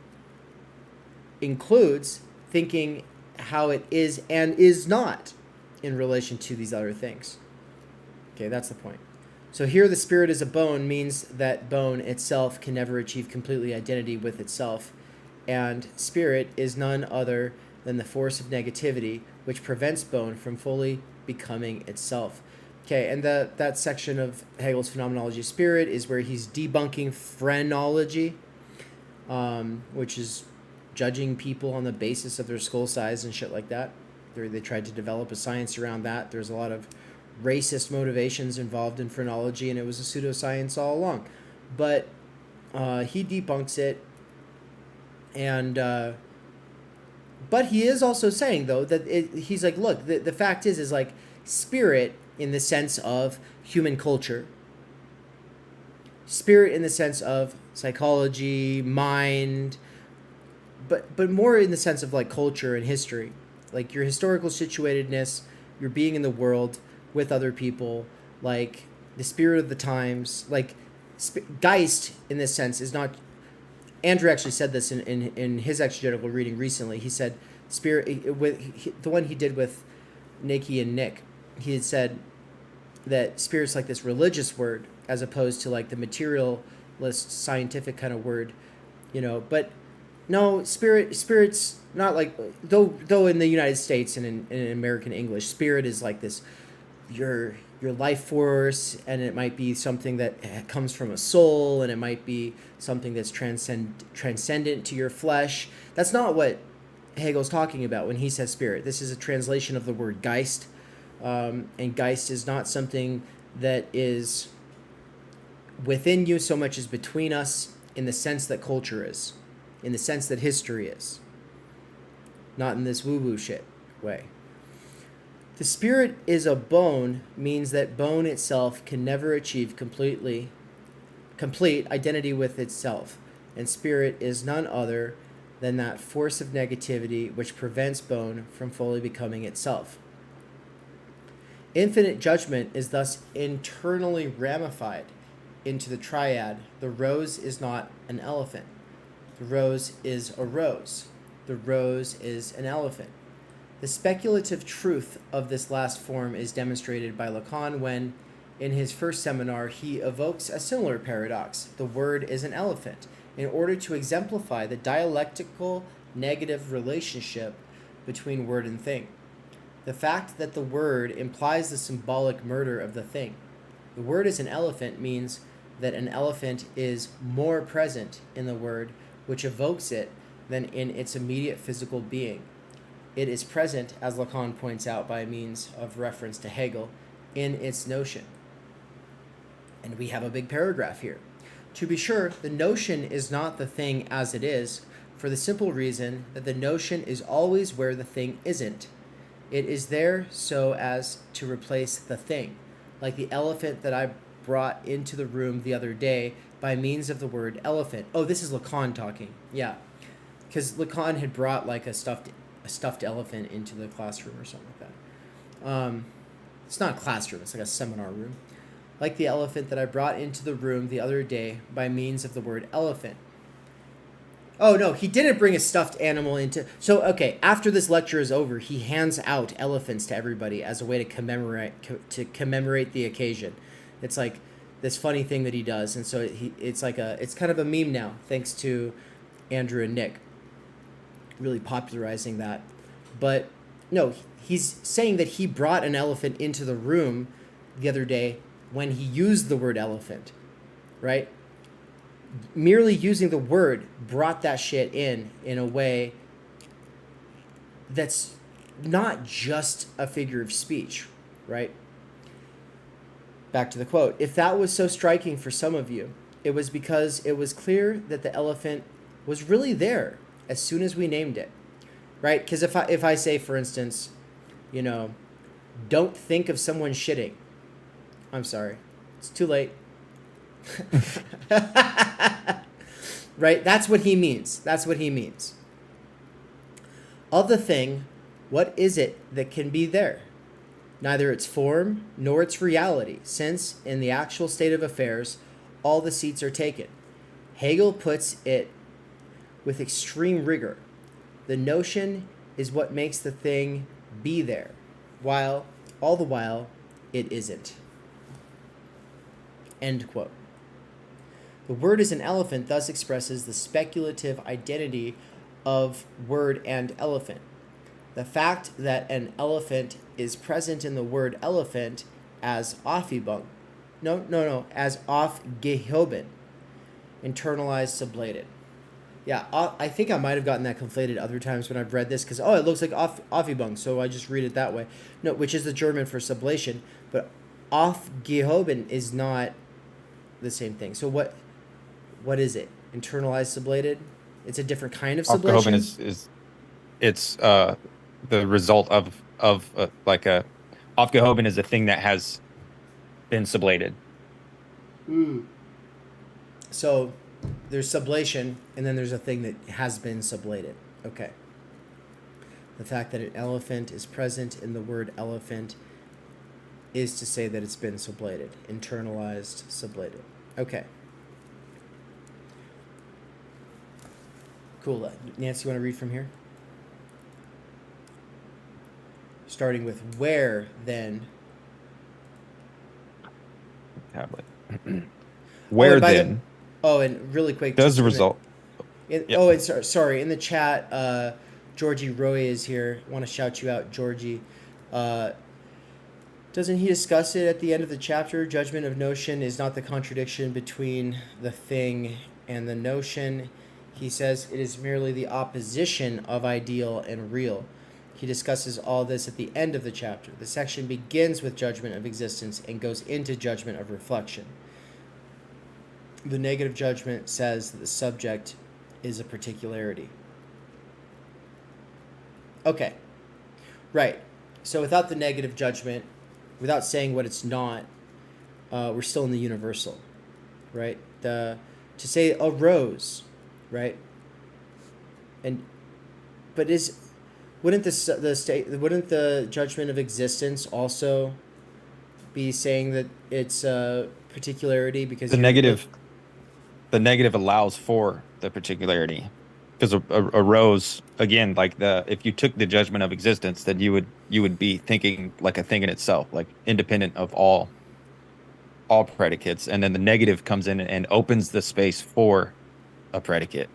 includes thinking how it is and is not in relation to these other things. Okay, that's the point. So here the spirit is a bone means that bone itself can never achieve completely identity with itself, and spirit is none other than the force of negativity which prevents bone from fully becoming itself. Okay, and that section of Hegel's Phenomenology of Spirit is where he's debunking phrenology, which is judging people on the basis of their skull size and shit like that. They tried to develop a science around that. There's a lot of racist motivations involved in phrenology, and it was a pseudoscience all along. But he debunks it, and but he is also saying, though, that he's like, look, the fact is like spirit in the sense of human culture, spirit in the sense of psychology, mind, but more in the sense of like culture and history, like your historical situatedness, your being in the world with other people, like the spirit of the times, like Geist in this sense is not. Andrew actually said this in his exegetical reading recently. He said spirit with the one he did with Nikki and Nick. He had said that spirit's like this religious word as opposed to like the materialist scientific kind of word, you know. But no, spirit's not like, though in the United States and in American English, spirit is like this your life force, and it might be something that comes from a soul, and it might be something that's transcendent to your flesh. That's not what Hegel's talking about when he says spirit. This is a translation of the word Geist, and Geist is not something that is within you so much as between us, in the sense that culture is, in the sense that history is, not in this woo-woo shit way. The spirit is a bone means that bone itself can never achieve complete identity with itself, and spirit is none other than that force of negativity which prevents bone from fully becoming itself. Infinite judgment is thus internally ramified into the triad. The rose is not an elephant. The rose is a rose. The rose is an elephant. The speculative truth of this last form is demonstrated by Lacan when, in his first seminar, he evokes a similar paradox. The word is an elephant, in order to exemplify the dialectical negative relationship between word and thing. The fact that the word implies the symbolic murder of the thing. The word is an elephant means that an elephant is more present in the word which evokes it than in its immediate physical being. It is present, as Lacan points out by means of reference to Hegel, in its notion. And we have a big paragraph here. To be sure, the notion is not the thing as it is, for the simple reason that the notion is always where the thing isn't. It is there so as to replace the thing, like the elephant that I brought into the room the other day by means of the word elephant. Oh, this is Lacan talking. Yeah, because Lacan had brought like a stuffed elephant into the classroom or something like that. It's not a classroom, it's like a seminar room. Like the elephant that I brought into the room the other day by means of the word elephant. Oh, no, he didn't bring a stuffed animal into... So, okay, after this lecture is over, he hands out elephants to everybody as a way to commemorate the occasion. It's like this funny thing that he does, and so it's kind of a meme now, thanks to Andrew and Nick really popularizing that. But no, he's saying that he brought an elephant into the room the other day when he used the word elephant, right? Merely using the word brought that shit in a way that's not just a figure of speech, right? Back to the quote. If that was so striking for some of you, it was because it was clear that the elephant was really there as soon as we named it, right? Because if I say, for instance, you know, don't think of someone shitting. I'm sorry. It's too late. Right? That's what he means. That's what he means. Of the thing, what is it that can be there? Neither its form nor its reality, since in the actual state of affairs, all the seats are taken. Hegel puts it with extreme rigor. The notion is what makes the thing be there, while all the while it isn't. End quote. The word is an elephant thus expresses the speculative identity of word and elephant. The fact that an elephant is present in the word elephant as aufgehoben, as aufgehoben, internalized, sublated. Yeah, I think I might have gotten that conflated other times when I've read this because, it looks like aufgehoben, so I just read it that way. No, which is the German for sublation, but aufgehoben is not the same thing. So what is it? Internalized, sublated? It's a different kind of sublation? Aufgehoben it's the result of like a aufgehoben is a thing that has been sublated. So there's sublation, and then there's a thing that has been sublated. Okay. The fact that an elephant is present in the word elephant is to say that it's been sublated, internalized, sublated. Okay. Cool. Nance, you want to read from here? Starting with where, then. Tablet. Where then? And really quick. Does the result. Yep. Oh, and sorry. In the chat, Georgy Roy is here. I want to shout you out, Georgy. Doesn't he discuss it at the end of the chapter? Judgment of notion is not the contradiction between the thing and the notion. He says it is merely the opposition of ideal and real. He discusses all this at the end of the chapter. The section begins with judgment of existence and goes into judgment of reflection. The negative judgment says that the subject is a particularity. Okay. Right. So without the negative judgment, without saying what it's not, we're still in the universal, right? To say a rose, right? Wouldn't the judgment of existence also be saying that it's a particularity because the negative allows for the particularity, because a rose, again, like if you took the judgment of existence, then you would be thinking like a thing in itself, like independent of all predicates, and then the negative comes in and opens the space for a predicate.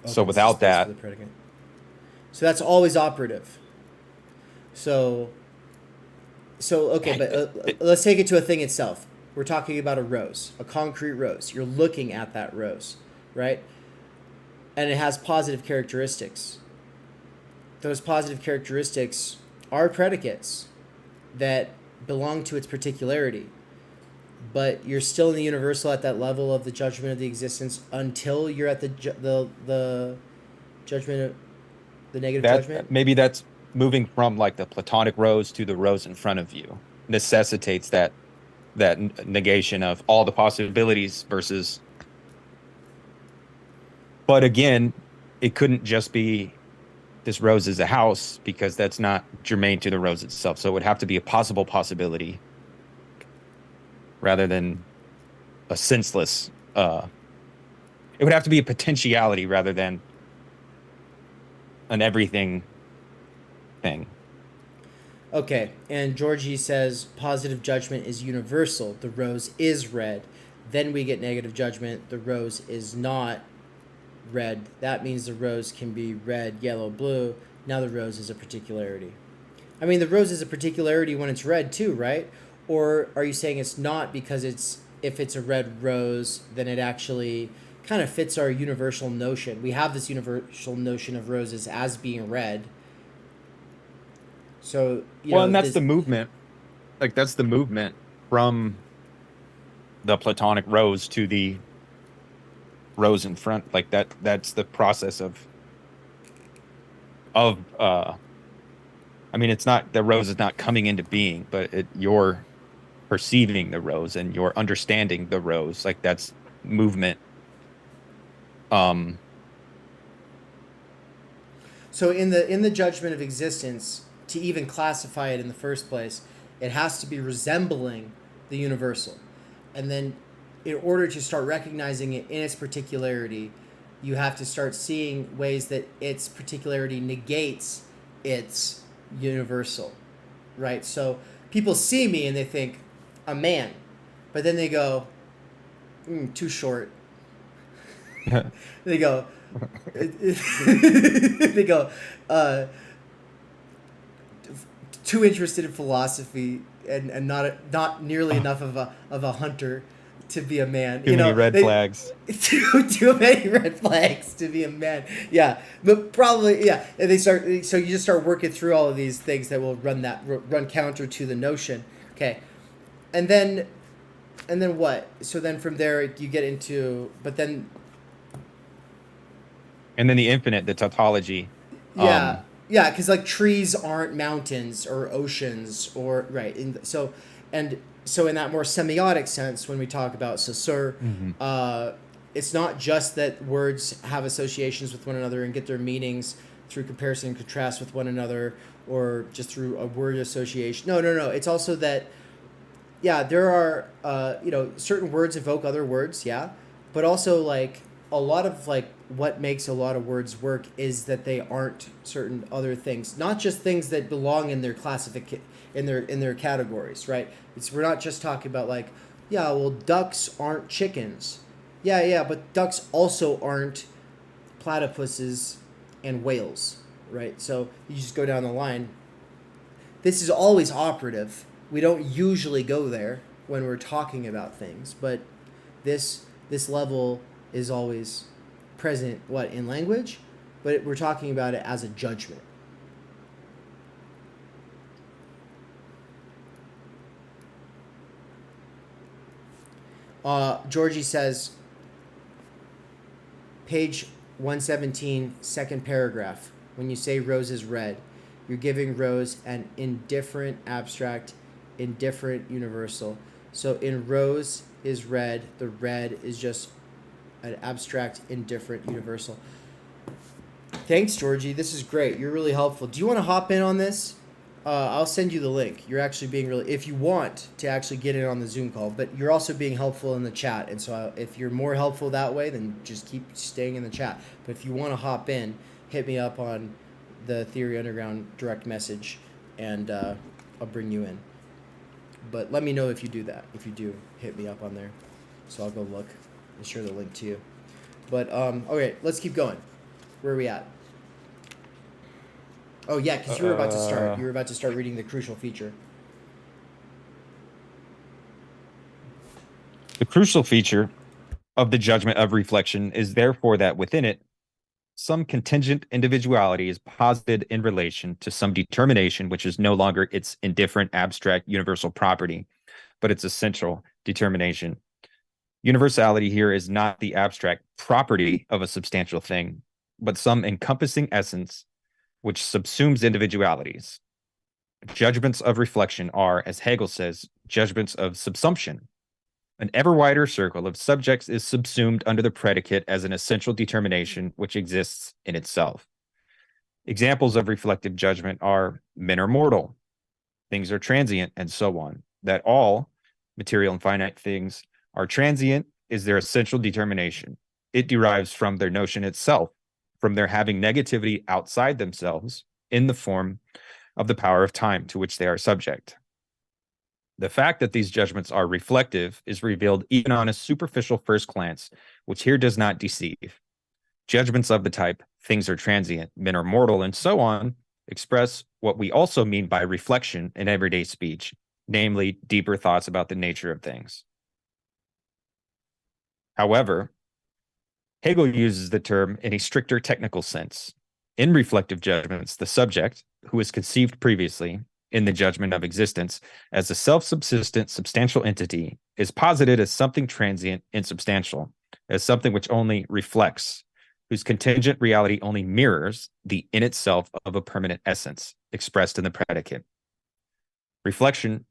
So without that, so that's always operative. So okay, but let's take it to a thing itself. We're talking about a rose, a concrete rose. You're looking at that rose, right? And it has positive characteristics. Those positive characteristics are predicates that belong to its particularity. But you're still in the universal at that level of the judgment of the existence until you're at the judgment of the negative judgment. Maybe that's moving from like the Platonic rose to the rose in front of you necessitates that negation of all the possibilities versus. But again, it couldn't just be this rose is a house, because that's not germane to the rose itself. So it would have to be a possible possibility rather than a senseless. It would have to be a potentiality rather than an everything thing. Okay, and Georgy says positive judgment is universal. The rose is red. Then we get negative judgment. The rose is not red. That means the rose can be red, yellow, blue. Now the rose is a particularity. I mean, the rose is a particularity when it's red too, right? Or are you saying it's not because if it's a red rose, then it actually kind of fits our universal notion? We have this universal notion of roses as being red. So, and that's the movement. Like, that's the movement from the Platonic rose to the rose in front. Like that's the process of I mean, it's not, the rose is not coming into being, but you're perceiving the rose and you're understanding the rose. Like, that's movement. So in the judgment of existence, to even classify it in the first place, it has to be resembling the universal. And then in order to start recognizing it in its particularity, you have to start seeing ways that its particularity negates its universal, right? So people see me and they think a man, but then they go, too short. They go, they go, too interested in philosophy and not nearly enough of a hunter to be a man. Too many red flags. Too many red flags to be a man. Yeah, but probably yeah. And they start. So you just start working through all of these things that will run counter to the notion. Okay, and then what? So then from there you get into, but then. And then the infinite, the tautology. Yeah, yeah, because like trees aren't mountains or oceans or right. So in that more semiotic sense, when we talk about Saussure, it's not just that words have associations with one another and get their meanings through comparison and contrast with one another, or just through a word association. No. It's also that, yeah, there are certain words evoke other words, yeah, but also like a lot of like what makes a lot of words work is that they aren't certain other things, not just things that belong in their in their categories, right? We're not just talking about like, yeah, well, ducks aren't chickens. Yeah, but ducks also aren't platypuses and whales, right? So you just go down the line. This is always operative. We don't usually go there when we're talking about things, but this level is always present in language, but we're talking about it as a judgment. Georgy says, page 117, second paragraph, when you say Rose is red, you're giving Rose an indifferent abstract, indifferent universal. So in Rose is red, the red is just an abstract, indifferent universal. Thanks, Georgie. This is great. You're really helpful. Do you want to hop in on this? I'll send you the link. You're actually being really, if you want to actually get in on the Zoom call, but you're also being helpful in the chat. And so if you're more helpful that way, then just keep staying in the chat. But if you want to hop in, hit me up on the Theory Underground direct message, and I'll bring you in. But let me know if you do that. If you do, hit me up on there. So I'll go look and share the link to you. But, okay, let's keep going. Where are we at? Oh, yeah, because you were about to start. You were about to start reading the crucial feature. The crucial feature of the judgment of reflection is therefore that within it, some contingent individuality is posited in relation to some determination which is no longer its indifferent abstract universal property, but its essential determination. Universality here is not the abstract property of a substantial thing, but some encompassing essence which subsumes individualities. Judgments of reflection are, as Hegel says, judgments of subsumption. An ever wider circle of subjects is subsumed under the predicate as an essential determination which exists in itself. Examples of reflective judgment are men are mortal, things are transient, and so on. That all material and finite things are transient is their essential determination. It derives from their notion itself, from their having negativity outside themselves in the form of the power of time to which they are subject. The fact that these judgments are reflective is revealed even on a superficial first glance, which here does not deceive. Judgments of the type, things are transient, men are mortal, and so on, express what we also mean by reflection in everyday speech, namely deeper thoughts about the nature of things. However, Hegel uses the term in a stricter technical sense. In reflective judgments, the subject, who is conceived previously in the judgment of existence as a self-subsistent substantial entity, is posited as something transient, insubstantial, as something which only reflects, whose contingent reality only mirrors the in itself of a permanent essence expressed in the predicate. Reflection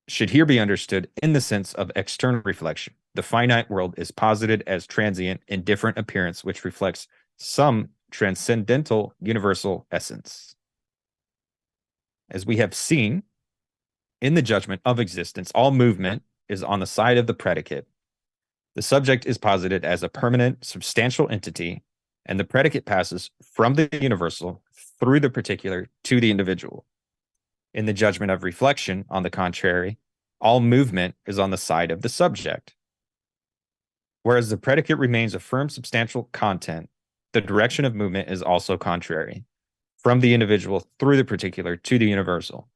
should here be understood in the sense of external reflection. The finite world is posited as transient, indifferent appearance, which reflects some transcendental universal essence. As we have seen in the judgment of existence, all movement is on the side of the predicate. The subject is posited as a permanent, substantial entity, and the predicate passes from the universal through the particular to the individual. In the judgment of reflection, on the contrary, all movement is on the side of the subject. Whereas the predicate remains a firm substantial content, the direction of movement is also contrary, from the individual through the particular to the universal.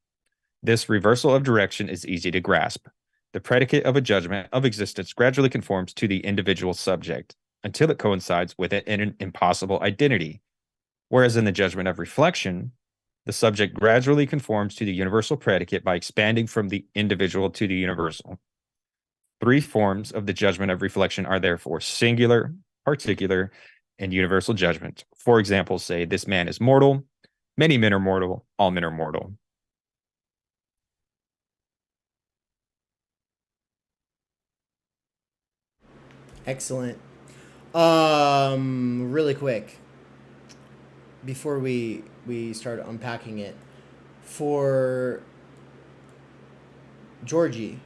This reversal of direction is easy to grasp. The predicate of a judgment of existence gradually conforms to the individual subject until it coincides with it in an impossible identity. Whereas in the judgment of reflection, the subject gradually conforms to the universal predicate by expanding from the individual to the universal. Three forms of the judgment of reflection are therefore singular, particular, and universal judgment. For example, say, this man is mortal, many men are mortal, all men are mortal. Excellent. Really quick, before we start unpacking it, for Georgy,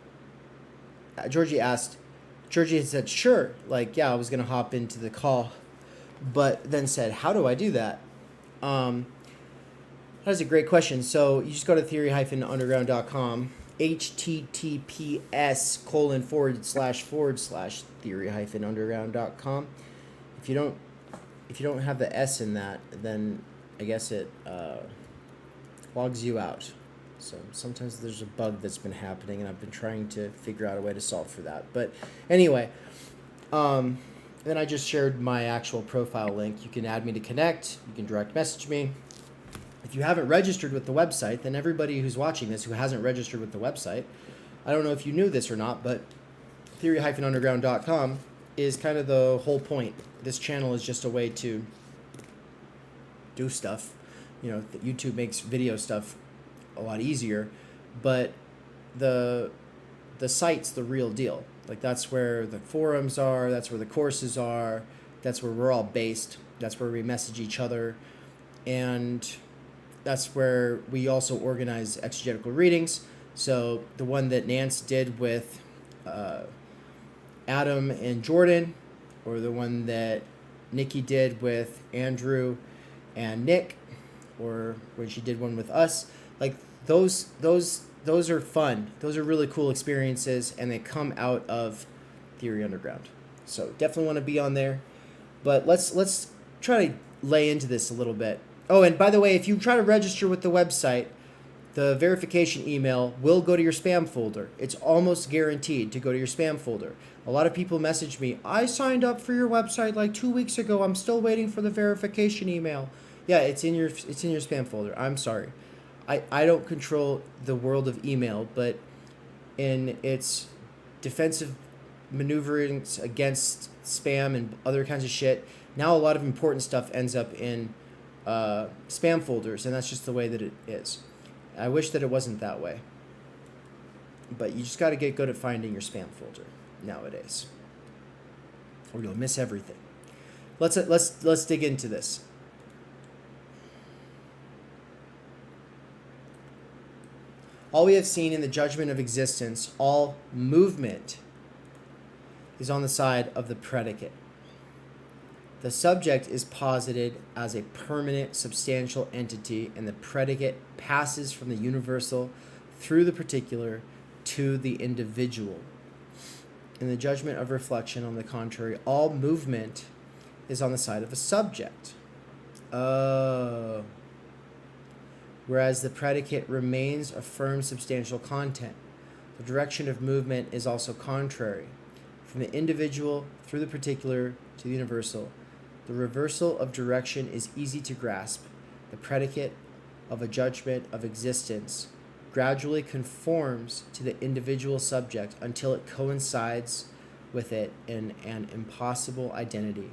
Georgy had said, sure, like, yeah, I was going to hop into the call, but then said, how do I do that? That's a great question. So you just go to theory-underground.com, https://theory-underground.com. If you don't have the S in that, then I guess it logs you out. So sometimes there's a bug that's been happening, and I've been trying to figure out a way to solve for that. But anyway, then I just shared my actual profile link. You can add me to connect. You can direct message me. If you haven't registered with the website, then everybody who's watching this who hasn't registered with the website, I don't know if you knew this or not, but theory-underground.com is kind of the whole point. This channel is just a way to do stuff. You know, YouTube makes video stuff a lot easier, but the site's the real deal. Like, that's where the forums are, that's where the courses are, that's where we're all based, that's where we message each other, and that's where we also organize exegetical readings. So the one that Nance did with Adam and Jordan, or the one that Nikki did with Andrew and Nick, or when she did one with us, like those are fun. Those are really cool experiences, and they come out of Theory Underground. So definitely want to be on there. But let's try to lay into this a little bit. Oh, and by the way, if you try to register with the website, the verification email will go to your spam folder. It's almost guaranteed to go to your spam folder. A lot of people message me, I signed up for your website like 2 weeks ago. I'm still waiting for the verification email. Yeah, it's in your spam folder. I'm sorry. I don't control the world of email, but in its defensive maneuverings against spam and other kinds of shit, now a lot of important stuff ends up in spam folders, and that's just the way that it is. I wish that it wasn't that way, but you just got to get good at finding your spam folder nowadays, or you'll miss everything. Let's dig into this. All we have seen in the judgment of existence, all movement is on the side of the predicate. The subject is posited as a permanent, substantial entity, and the predicate passes from the universal through the particular to the individual. In the judgment of reflection, on the contrary, all movement is on the side of a subject. Oh. Whereas the predicate remains a firm, substantial content. The direction of movement is also contrary, from the individual through the particular to the universal. The reversal of direction is easy to grasp. The predicate of a judgment of existence gradually conforms to the individual subject until it coincides with it in an impossible identity.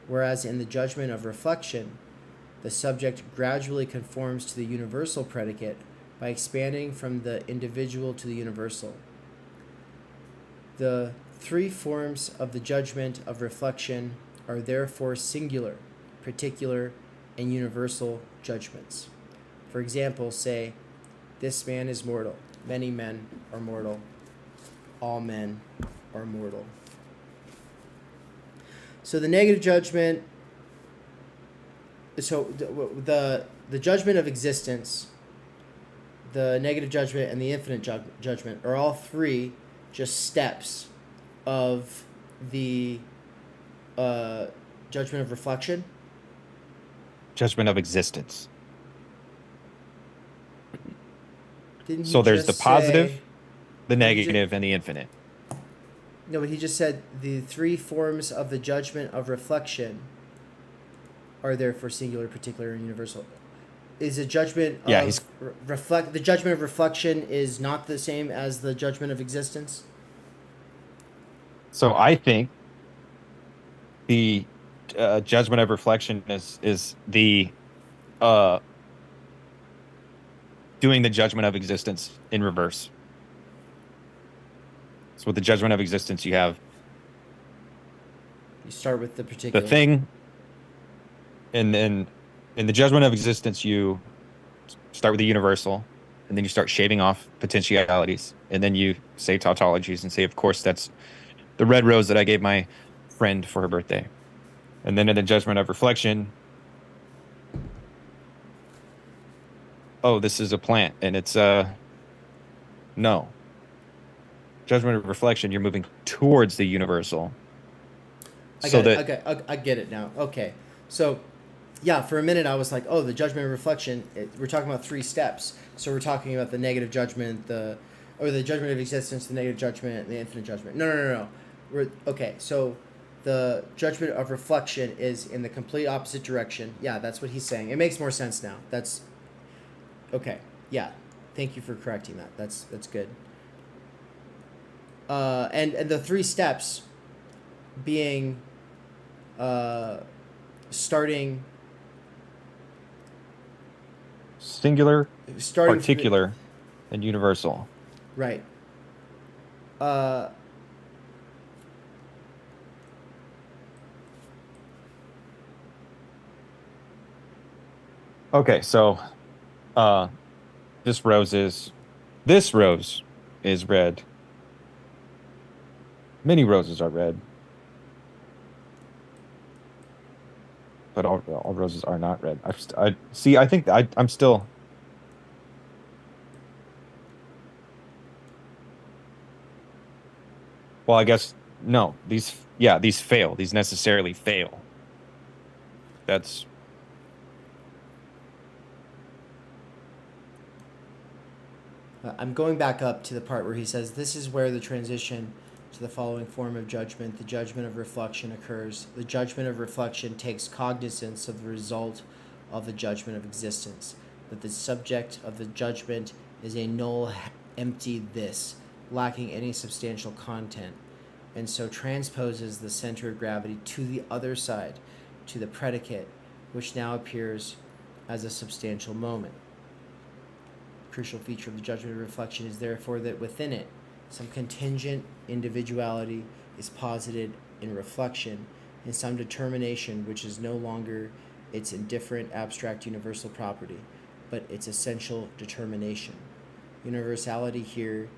Whereas in the judgment of reflection, the subject gradually conforms to the universal predicate by expanding from the individual to the universal. The three forms of the judgment of reflection are therefore singular, particular, and universal judgments. For example, say, this man is mortal. Many men are mortal. All men are mortal. So the negative judgment, so the judgment of existence, the negative judgment, and the infinite judgment are all three just steps of the judgment of reflection. Judgment of existence. Didn't he So there's the just positive, say, the he negative, and the infinite. no, but he just said the three forms of the judgment of reflection are there for singular, particular, and universal. Is a judgment Yeah, of the judgment of reflection is not the same as the judgment of existence? So I think the judgment of reflection is the doing the judgment of existence in reverse. So with the judgment of existence, you have You start with the the particular. thing, and then in the judgment of existence, you start with the universal, and then you start shaving off potentialities, and then you say tautologies and say, of course, that's the red rose that I gave my friend for her birthday. And then in the judgment of reflection, oh, this is a plant, and it's no. Judgment of reflection, you're moving towards the universal. I So got it. that Okay, I get it now. Okay, so yeah, for a minute I was like, oh, the judgment of reflection. We're talking about three steps. So we're talking about the negative judgment, the judgment of existence, the negative judgment, and the infinite judgment. No. Okay, so the judgment of reflection is in the complete opposite direction. Yeah, that's what he's saying. It makes more sense now. That's okay. Yeah, thank you for correcting that. That's good. And the three steps being starting singular, from particular, and universal. right. Okay, so this rose is red. Many roses are red. But all roses are not red. I see. I think I'm still. Well, I guess no. These fail. These necessarily fail. That's. I'm going back up to the part where he says, this is where the transition to the following form of judgment, the judgment of reflection, occurs. The judgment of reflection takes cognizance of the result of the judgment of existence, that the subject of the judgment is a null, empty this, lacking any substantial content, and so transposes the center of gravity to the other side, to the predicate, which now appears as a substantial moment. Crucial feature of the judgment of reflection is therefore that within it, some contingent individuality is posited in reflection, and some determination which is no longer its indifferent abstract universal property, but its essential determination. Universality here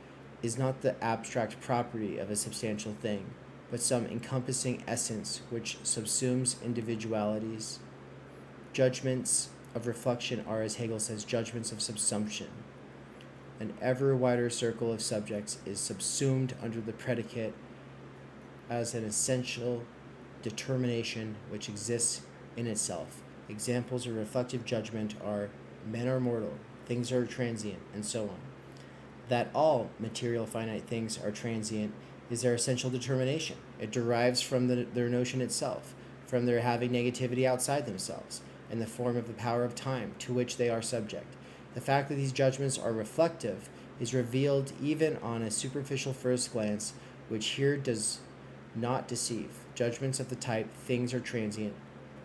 is not the abstract property of a substantial thing, but some encompassing essence which subsumes individualities. Judgments of reflection are, as Hegel says, judgments of subsumption. An ever wider circle of subjects is subsumed under the predicate as an essential determination which exists in itself. Examples of reflective judgment are men are mortal, things are transient, and so on. That all material finite things are transient is their essential determination. It derives from their notion itself, from their having negativity outside themselves, in the form of the power of time to which they are subject. The fact that these judgments are reflective is revealed even on a superficial first glance, which here does not deceive. Judgments of the type things are transient,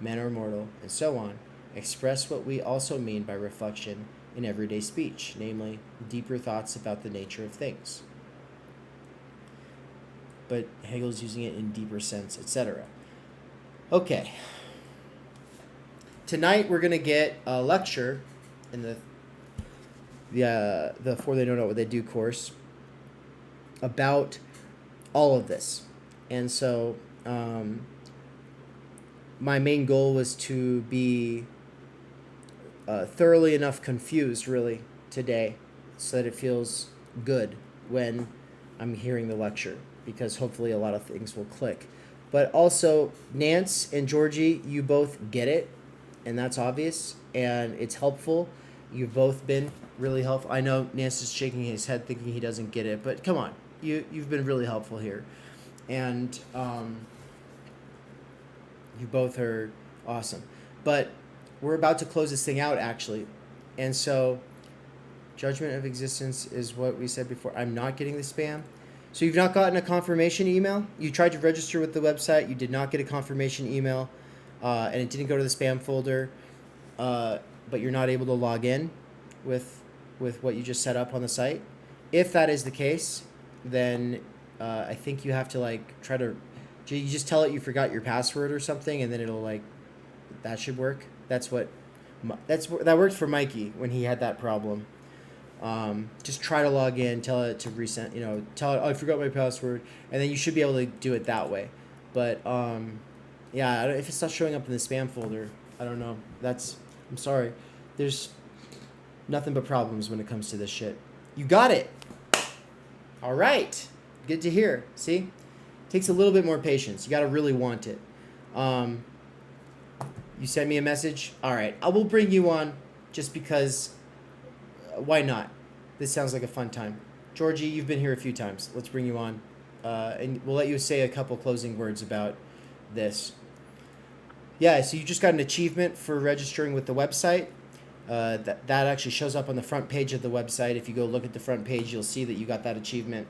men are mortal, and so on, express what we also mean by reflection in everyday speech, namely, deeper thoughts about the nature of things. But Hegel's using it in deeper sense, etc. Okay. Tonight we're going to get a lecture in the For They Don't Know What They Do course about all of this. And so my main goal was to be thoroughly enough confused, really, today, so that it feels good when I'm hearing the lecture, because hopefully a lot of things will click. But also, Nance and Georgie, you both get it, and that's obvious, and it's helpful. You've both been really helpful. I know Nance is shaking his head thinking he doesn't get it, but come on, you've been really helpful here. And you both are awesome. But we're about to close this thing out, actually. And so, Judgment of Existence is what we said before. I'm not getting the spam. So you've not gotten a confirmation email? You tried to register with the website. You did not get a confirmation email. And it didn't go to the spam folder. But you're not able to log in with what you just set up on the site. If that is the case, then I think you have to like try to, you just tell it you forgot your password or something, and then it'll like, that should work. That worked for Mikey when he had that problem. Just try to log in, tell it to resend, tell it, oh, I forgot my password, and then you should be able to do it that way. But yeah, if it's not showing up in the spam folder, I don't know. I'm sorry. There's nothing but problems when it comes to this shit. You got it. All right. Good to hear. See? Takes a little bit more patience. You got to really want it. You send me a message. All right. I will bring you on just because why not? This sounds like a fun time. Georgie, you've been here a few times. Let's bring you on. And we'll let you say a couple closing words about this. Yeah, so you just got an achievement for registering with the website. That actually shows up on the front page of the website. If you go look at the front page, you'll see that you got that achievement.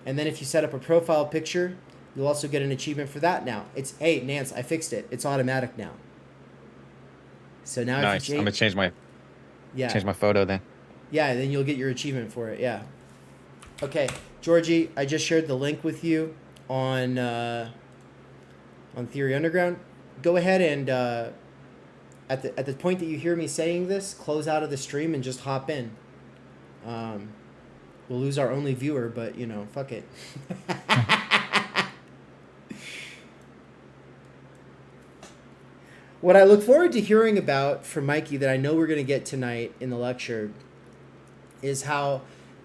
And then if you set up a profile picture, you'll also get an achievement for that now. Hey, Nance, I fixed it. It's automatic now. So now nice. if you I'm gonna change my photo then. Yeah, then you'll get your achievement for it. Yeah. Okay, Georgie, I just shared the link with you on Theory Underground. Go ahead and at the point that you hear me saying this, close out of the stream and just hop in. We'll lose our only viewer, but fuck it. What I look forward to hearing about from Mikey that I know we're going to get tonight in the lecture is how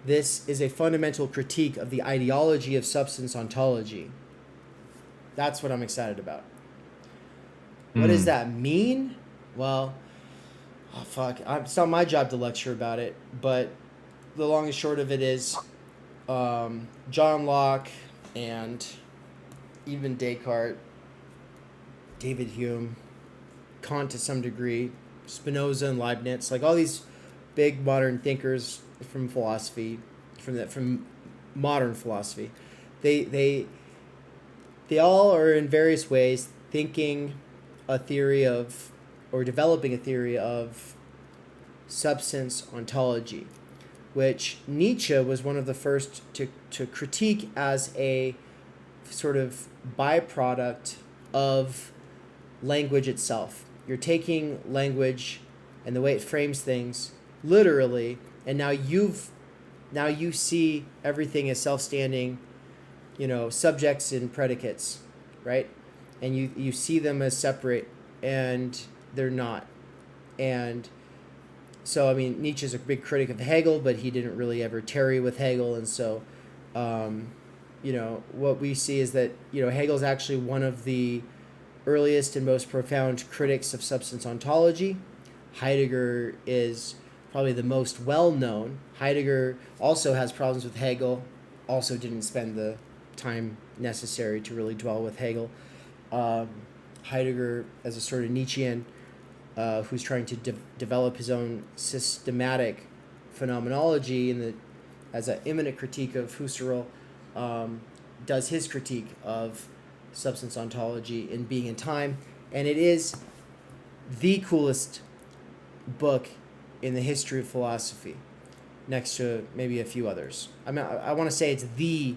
this is a fundamental critique of the ideology of substance ontology. That's what I'm excited about. What does that mean? Well, fuck. It's not my job to lecture about it, but the long and short of it is John Locke and even Descartes, David Hume, Kant to some degree, Spinoza and Leibniz, like all these big modern thinkers from philosophy, from modern philosophy, they all are in various ways thinking a theory of, or developing a theory of substance ontology, which Nietzsche was one of the first to critique as a sort of byproduct of language itself. You're taking language and the way it frames things literally, and now you see everything as self-standing, subjects and predicates, right? And you see them as separate, and they're not. And so, I mean, Nietzsche's a big critic of Hegel, but he didn't really ever tarry with Hegel, and so, what we see is that, Hegel's actually one of the earliest and most profound critics of substance ontology. Heidegger is probably the most well-known. Heidegger also has problems with Hegel, also didn't spend the time necessary to really dwell with Hegel. Heidegger, as a sort of Nietzschean, who's trying to develop his own systematic phenomenology as an immanent critique of Husserl, does his critique of substance ontology in Being and Time, and it is the coolest book in the history of philosophy, next to maybe a few others. I mean, I want to say it's the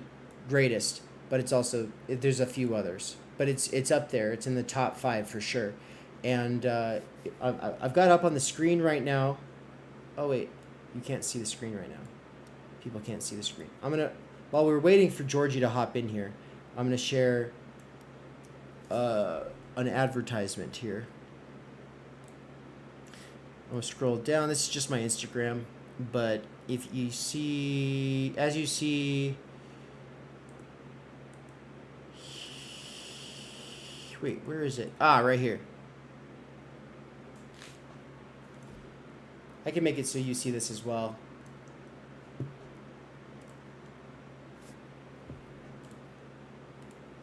greatest, but it's also, there's a few others, but it's up there. It's in the top 5 for sure. And I've got up on the screen right now. Oh wait, you can't see the screen right now. People can't see the screen. While we're waiting for Georgie to hop in here, I'm gonna share an advertisement here. I'm gonna scroll down. This is just my Instagram, but if you see, as you see, wait, where is it? Ah, right here. I can make it so you see this as well.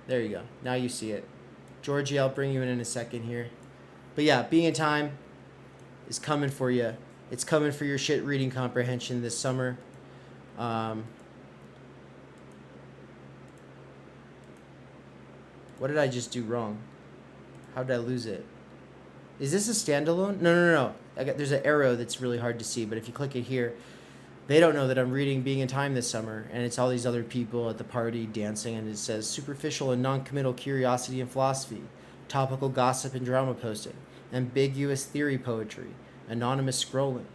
There you go. Now you see it. Georgie, I'll bring you in a second here. But yeah, Being in Time is coming for you. It's coming for your shit reading comprehension this summer. What did I just do wrong? How did I lose it? Is this a standalone? No. There's an arrow that's really hard to see, but if you click it here, they don't know that I'm reading Being in Time this summer, and it's all these other people at the party dancing, and it says superficial and non-committal curiosity and philosophy, topical gossip and drama posting, ambiguous theory poetry, anonymous scrolling.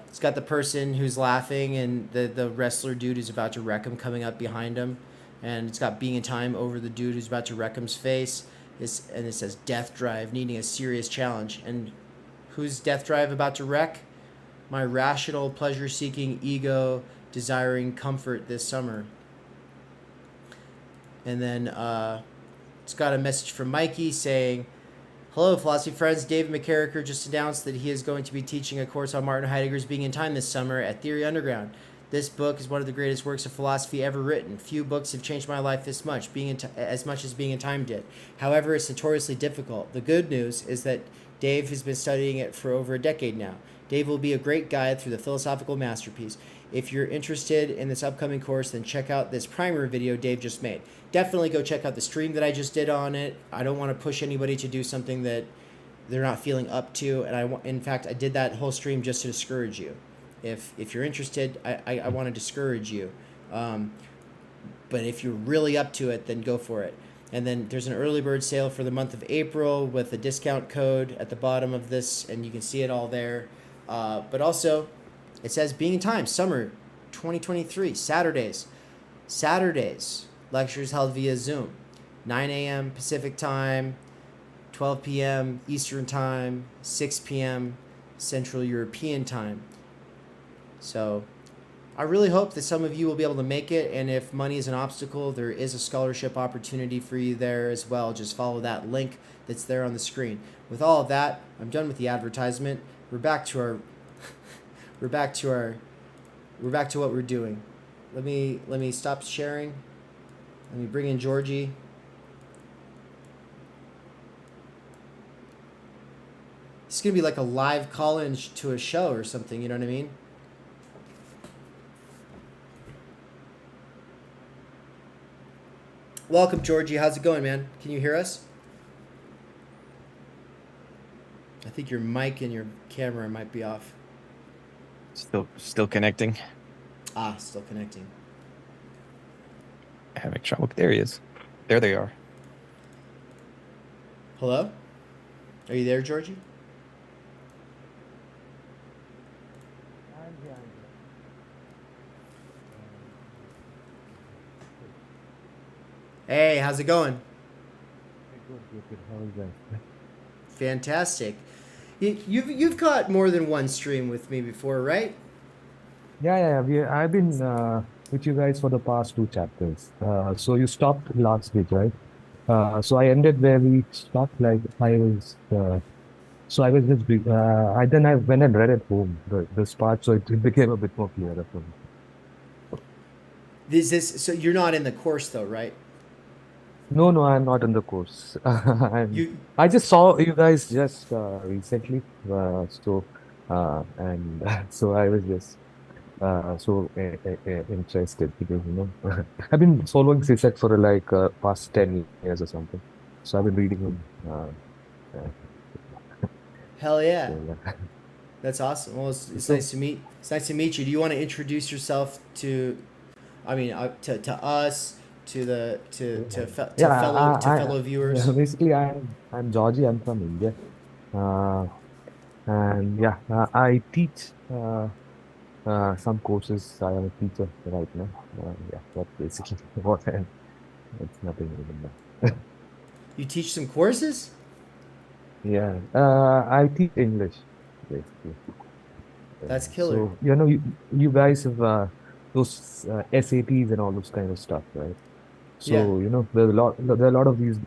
It's got the person who's laughing and the wrestler dude who's about to wreck him coming up behind him, and it's got Being in Time over the dude who's about to wreck him's face. And it says Death Drive needing a serious challenge. And who's Death Drive about to wreck? My rational, pleasure-seeking ego desiring comfort this summer. And then it's got a message from Mikey saying, hello, philosophy friends. David McCarricker just announced that he is going to be teaching a course on Martin Heidegger's Being in Time this summer at Theory Underground. This book is one of the greatest works of philosophy ever written. Few books have changed my life this much, as much as Being in Time did. However, it's notoriously difficult. The good news is that Dave has been studying it for over a decade now. Dave will be a great guide through the philosophical masterpiece. If you're interested in this upcoming course, then check out this primer video Dave just made. Definitely go check out the stream that I just did on it. I don't want to push anybody to do something that they're not feeling up to, and in fact, I did that whole stream just to discourage you. If you're interested, I want to discourage you. But if you're really up to it, then go for it. And then there's an early bird sale for the month of April with a discount code at the bottom of this, and you can see it all there. But also, it says Being in Time, summer 2023, Saturdays. Lectures held via Zoom. 9 a.m. Pacific Time, 12 p.m. Eastern Time, 6 p.m. Central European Time. So I really hope that some of you will be able to make it, and if money is an obstacle, there is a scholarship opportunity for you there as well. Just follow that link that's there on the screen. With all of that, I'm done with the advertisement. We're back to what we're doing. Let me stop sharing. Let me bring in Georgie. It's gonna be like a live call-in to a show or something, you know what I mean? Welcome, Georgie. How's it going, man? Can you hear us? I think your mic and your camera might be off. Still connecting. Still connecting. Having trouble. There he is. There they are. Hello? Are you there, Georgie? Hey, how's it going? Good. How are you guys? Fantastic. You've caught more than one stream with me before, right? Yeah. I've been with you guys for the past 2 chapters. So you stopped last week, right? So I ended where we stopped. Like I was, so I was just then I went and read at home this part, so it became a bit more clearer for me. So you're not in the course though, right? No, I'm not in the course. I just saw you guys just recently, so so I was just so interested because I've been following CSEC for like past 10 years or something. So I've been reading them. Hell yeah. So, yeah. That's awesome. Well, it's nice to meet. It's nice to meet you. Do you want to introduce yourself to us, to fellow viewers? Yeah, basically, I'm Georgy. I'm from India, and yeah, I teach some courses. I am a teacher right now. Yeah, that's basically what I am. It's nothing even that. You teach some courses? Yeah, I teach English basically. That's killer. So, you guys have those SATs and all those kind of stuff, right? Yeah. So, there are a lot of these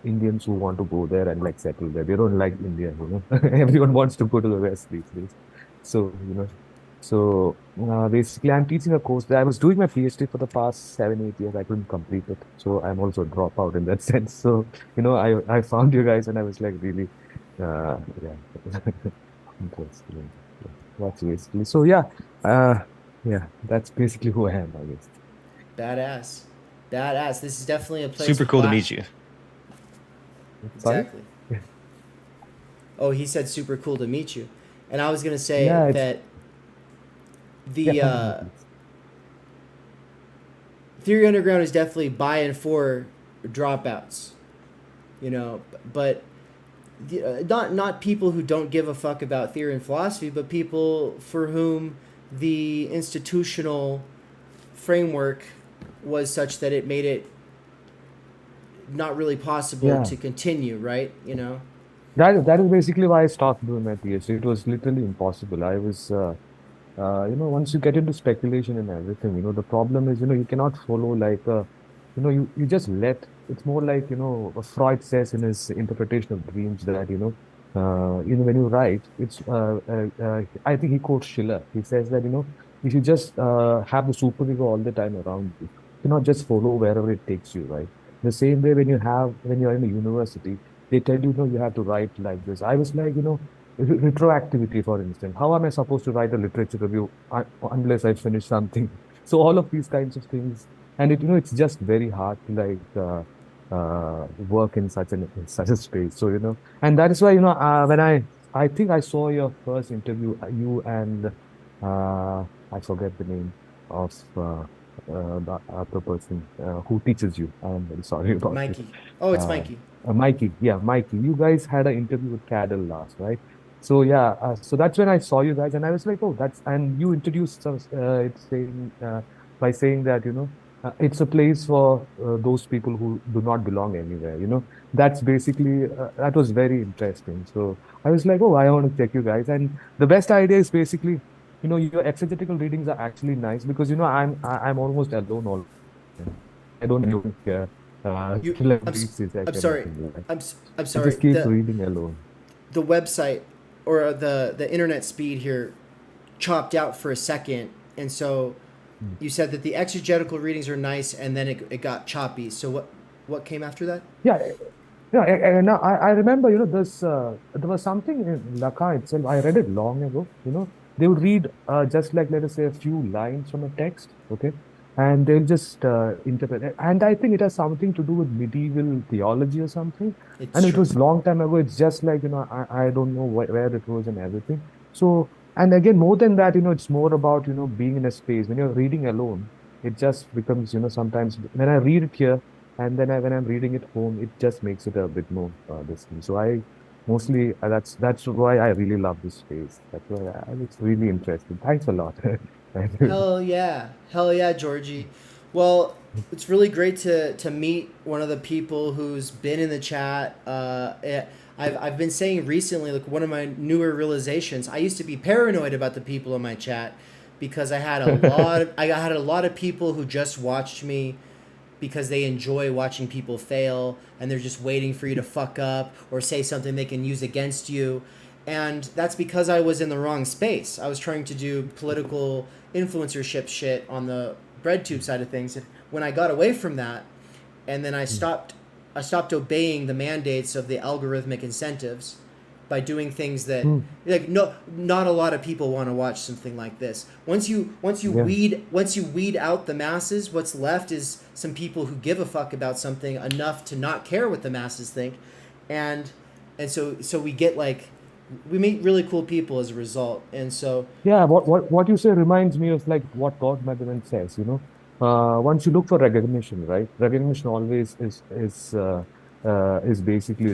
Indians who want to go there and like settle there. They don't like India. Everyone wants to go to the West these days. So, basically I'm teaching a course that I was doing my PhD for the past 7, 8 years. I couldn't complete it. So I'm also a dropout in that sense. So, I found you guys and I was like really, yeah, interesting. Yeah, that's basically, so uh, yeah, that's basically who I am, I guess. Badass. Badass. This is definitely a place Super with cool to meet you. Sorry? Exactly. Oh, he said super cool to meet you. And I was going to say Yeah, that yeah, the continue, please. Theory Underground is definitely by and for dropouts, but not people who don't give a fuck about theory and philosophy, but people for whom the institutional framework was such that it made it not really possible Yeah. to continue, right? That is basically why I stopped doing my PhD. It was literally impossible. Once you get into speculation and everything, the problem is, you cannot follow like, you just it's more like, Freud says in his interpretation of dreams that, when you write, I think he quotes Schiller. He says that, if you just have the superego all the time around you, you cannot just follow wherever it takes you, right? The same way when you're in a university, they tell you, you have to write like this. I was like, retroactivity, for instance. How am I supposed to write a literature review unless I finish something? So all of these kinds of things, and it's just very hard to like work in such a space. So and that is why when I think I saw your first interview, you and I forget the name of the other person who teaches you. I'm very sorry about it. Mikey. Oh, it's Uh, Mikey. Mikey, yeah, Mikey. You guys had an interview with Cadell last, right? So yeah, so that's when I saw you guys, and I was like, oh, and you introduced us, by saying that it's a place for those people who do not belong anywhere. That's basically that was very interesting. So I was like, oh, I want to check you guys, and the best idea is basically, your exegetical readings are actually nice because I'm almost alone all the time. I don't even care. You. Till I'm. reads this, I I'm can sorry. nothing. Right? I'm I sorry. just keep The reading alone. the website or the internet speed here chopped out for a second, and so Hmm. you said that the exegetical readings are nice, and then it got choppy. So what came after that? Yeah, yeah. Now I remember, there was something in Laka itself. I read it long ago. They would read just like, let us say, a few lines from a text, okay, and they'll just interpret it. And I think it has something to do with medieval theology or something. It's And it true. was long time ago. It's just like, I don't know where it was and everything. So, and again, more than that, it's more about, being in a space. When you're reading alone, it just becomes, sometimes when I read it here. And then when I'm reading it home, it just makes it a bit more this thing. So I mostly that's why I really love this space. That's why it's really interesting. Thanks a lot. Hell yeah, Georgie. Well, it's really great to meet one of the people who's been in the chat. I've been saying recently, like one of my newer realizations. I used to be paranoid about the people in my chat because I had a lot of people who just watched me because they enjoy watching people fail and they're just waiting for you to fuck up or say something they can use against you. And that's because I was in the wrong space. I was trying to do political influencership shit on the bread tube side of things. And when I got away from that, and then I stopped obeying the mandates of the algorithmic incentives by doing things that Hmm. like no not a lot of people want to watch something like this. Yeah. Once you weed out the masses, what's left is some people who give a fuck about something enough to not care what the masses think, and so we get like we meet really cool people as a result, and so Yeah, what you say reminds me of like what God Madhavan says, once you look for recognition, right? Recognition always is basically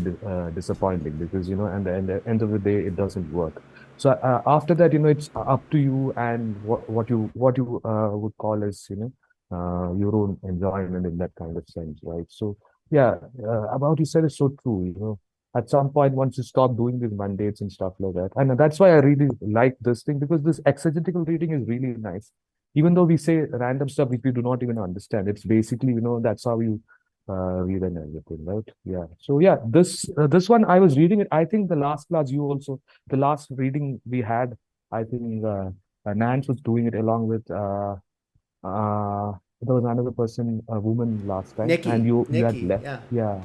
disappointing because and the end of the day it doesn't work. So after that, it's up to you and what you would call as your own enjoyment in that kind of sense, right? So yeah, about you said is so true. at some point once you stop doing these mandates and stuff like that. And that's why I really like this thing, because this exegetical reading is really nice. Even though we say random stuff which we do not even understand, it's basically, that's how you read and everything, right? Yeah. So yeah, this one I was reading it. I think the last class you also, the last reading we had, I think Nance was doing it along with there was another person, a woman last time, and you had Nikki, left. yeah. Yeah.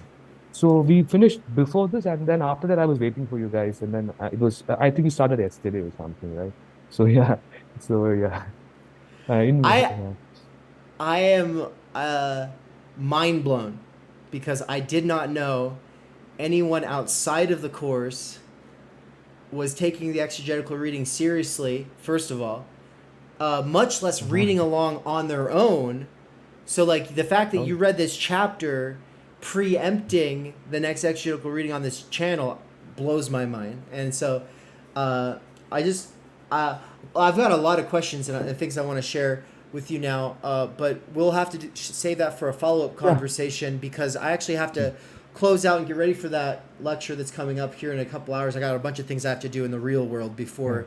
So we finished before this, and then after that, I was waiting for you guys, and then it was. I think you started yesterday or something, right? So yeah. So yeah. I I am mind blown because I did not know anyone outside of the course was taking the exegetical reading seriously, first of all, much less reading along on their own. So, like, the fact that Oh, you read this chapter preempting the next exegetical reading on this channel blows my mind. And so, I just, I've got a lot of questions and things I want to share with you now, but we'll have to save that for a follow-up yeah. conversation because I actually have to close out and get ready for that lecture that's coming up here in a couple hours. I got a bunch of things I have to do in the real world before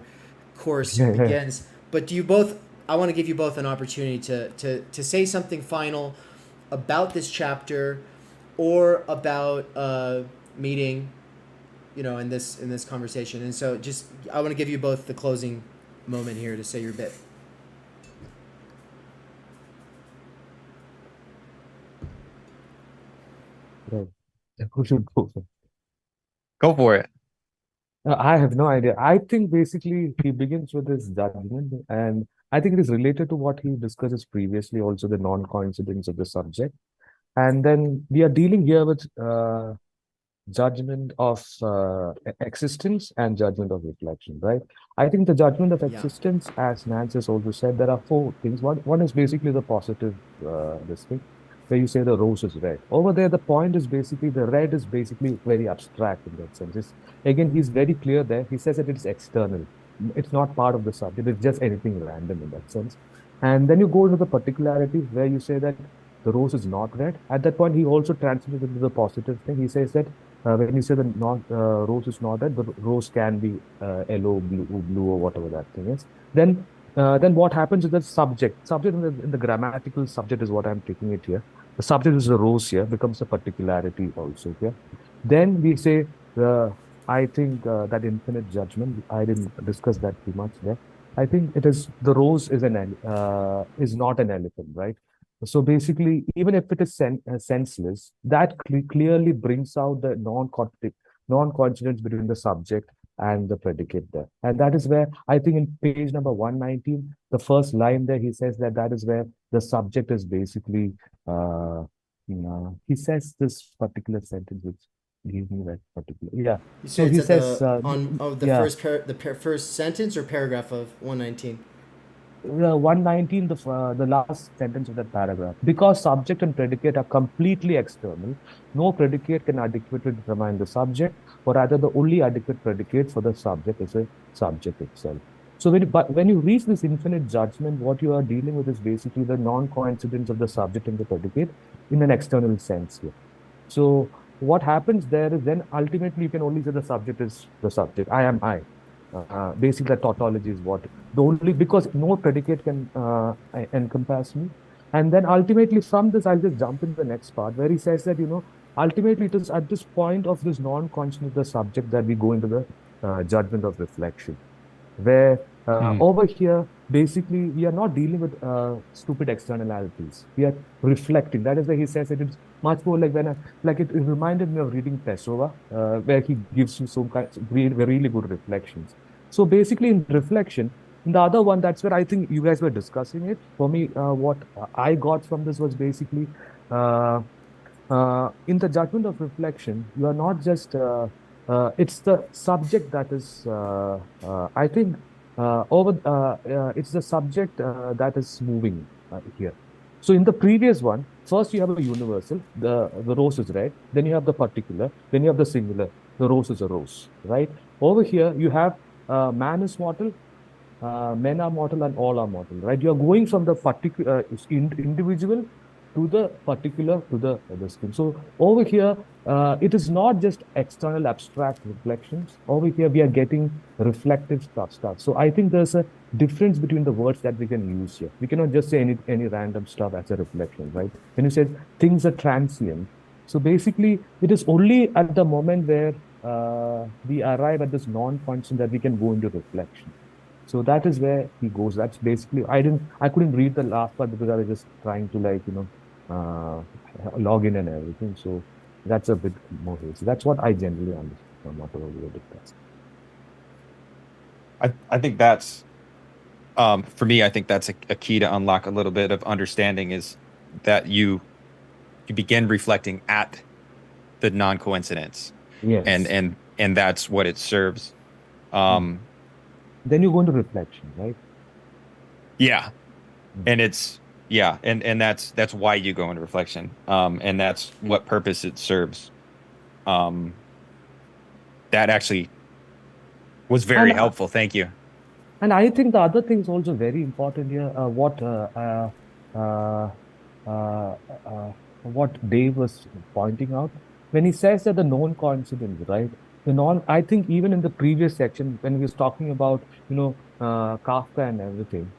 course Yeah, yeah. begins. But do you both? I want to give you both an opportunity to say something final about this chapter, or about meeting, in this conversation. And so, just I want to give you both the closing moment here to say your bit. Right. Who should go first? Go for it. I have no idea. I think basically he begins with his judgment, and I think it is related to what he discusses previously, also the non-coincidence of the subject. And then we are dealing here with judgment of existence and judgment of reflection, right? I think the judgment of Yeah. existence, as Nance has also said, there are four things. One is basically the positive, this thing, where you say the rose is red. Over there, the point is basically the red is basically very abstract in that sense. Again, he's very clear there. He says that it's external. It's not part of the subject. It's just anything random in that sense. And then you go into the particularity where you say that the rose is not red. At that point, he also translates it into the positive thing. He says that when you say the not rose is not red, the rose can be yellow, blue, or whatever that thing is. Then what happens is that subject in the grammatical subject is what I'm taking it here. The subject is the rose here, becomes a particularity also here. Then we say I think that infinite judgment. I didn't discuss that too much there. I think it is the rose is is not an elephant, right? So basically, even if it is senseless, that clearly brings out the non-coincidence between the subject and the predicate there. And that is where I think in page number 119, the first line there, he says that that is where the subject is basically, he says this particular sentence, which gives me that particular, yeah. You So say it's he at says, the yeah. first sentence or paragraph of 119. 119, the last sentence of that paragraph. Because subject and predicate are completely external, no predicate can adequately determine the subject, or rather, the only adequate predicate for the subject is a subject itself. So when you reach this infinite judgment, what you are dealing with is basically the non-coincidence of the subject and the predicate in an external sense here. So what happens there is then ultimately you can only say the subject is the subject. I am I. Basically, the tautology is what the only, because no predicate can encompass me. And then ultimately from this, I'll just jump into the next part where he says that, ultimately it is at this point of this non-conscious of the subject that we go into the judgment of reflection, where over here, basically, we are not dealing with stupid externalities. We are reflecting. That is why he says that it's much more like it reminded me of reading Pessoa, where he gives you some kind of really good reflections. So basically, in reflection, the other one, that's where I think you guys were discussing it. For me, what I got from this was basically in the judgment of reflection, you are not just, it's the subject that is, I think, it's the subject that is moving here. So in the previous one, first you have a universal, the rose is red, then you have the particular, then you have the singular, the rose is a rose, right? Over here, you have man is mortal, men are mortal, and all are mortal, right? You are going from the particular individual to the particular, to the skin. So over here, it is not just external abstract reflections. Over here, we are getting reflective stuff. So I think there's a difference between the words that we can use here. We cannot just say any random stuff as a reflection, right? When you said things are transient, so basically it is only at the moment where we arrive at this non-constant that we can go into reflection. So that is where he goes. That's basically, I couldn't read the last part because I was just trying to log in and everything. So that's a bit more hazy. That's what I generally understand from whatever we were discussing. I think that's, for me, I think that's a key to unlock a little bit of understanding, is that you begin reflecting at the non-coincidence. Yes. And that's what it serves. Then you go into reflection, right? Yeah. And it's, yeah. And that's why you go into reflection. And that's what purpose it serves. That actually was very helpful. Thank you. And I think the other thing is also very important here. What Dave was pointing out when he says that the known coincidence, right? I think even in the previous section, when he was talking about, Kafka and everything,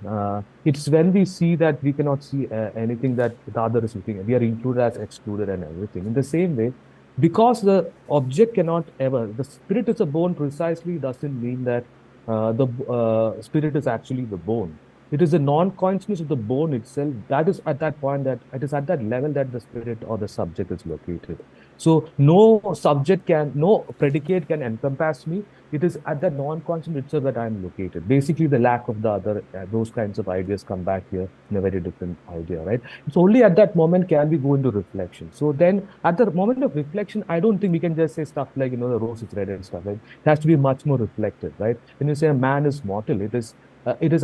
it's when we see that we cannot see anything that the other is looking at. We are included as excluded and everything. In the same way, because the object cannot ever, the spirit is a bone precisely doesn't mean that the spirit is actually the bone. It is the non-consciousness of the bone itself that is at that point, that it is at that level that the spirit or the subject is located. So no predicate can encompass me. It is at that non-conscious itself that I am located. Basically, the lack of the other, those kinds of ideas come back here in a very different idea, right? It's only at that moment can we go into reflection. So then at the moment of reflection, I don't think we can just say stuff like, the rose is red and stuff, right? It has to be much more reflective, right? When you say a man is mortal, it is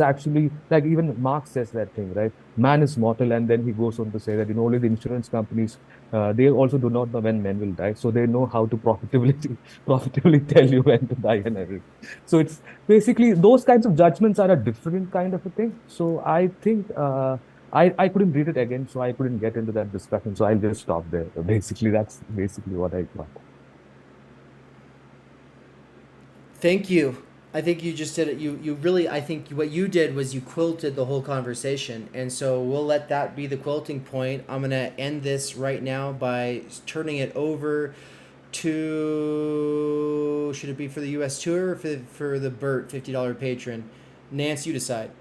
actually, like even Marx says that thing, right? Man is mortal, and then he goes on to say that only the insurance companies, they also do not know when men will die, so they know how to profitably tell you when to die and everything. So it's basically those kinds of judgments are a different kind of a thing. So I think I couldn't read it again, so I couldn't get into that discussion. So I'll just stop there. Basically, that's basically what I thought. Thank you. I think you just did it. You really, I think what you did was you quilted the whole conversation. And so we'll let that be the quilting point. I'm going to end this right now by turning it over to, should it be for the US tour or for the Burt $50 patron? Nance, you decide.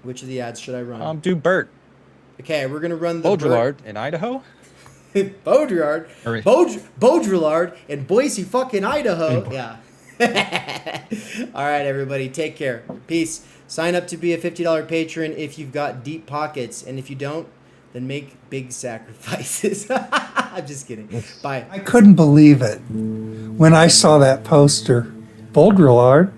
Which of the ads should I run? Do Burt. Okay, we're going to run the Baudrillard in Idaho? Baudrillard? Baudrillard in Boise fucking Idaho. Yeah. All right, everybody, take care. Peace. Sign up to be a $50 patron if you've got deep pockets, and if you don't, then make big sacrifices. I'm just kidding. Bye. I couldn't believe it when I saw that poster. Baudrillard.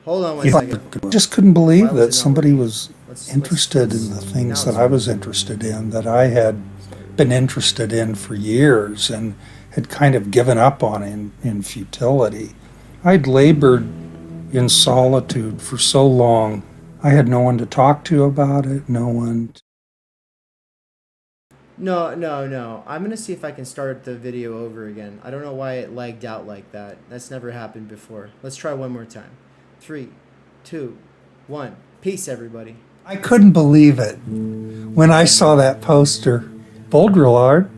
Hold on one second. I just couldn't believe that somebody was interested in the things that I was interested in, that I had been interested in for years and had kind of given up on in futility. I'd labored in solitude for so long. I had no one to talk to about it, no one. No. I'm going to see if I can start the video over again. I don't know why it lagged out like that. That's never happened before. Let's try one more time. 3, 2, 1. Peace, everybody. I couldn't believe it when I saw that poster. Baudrillard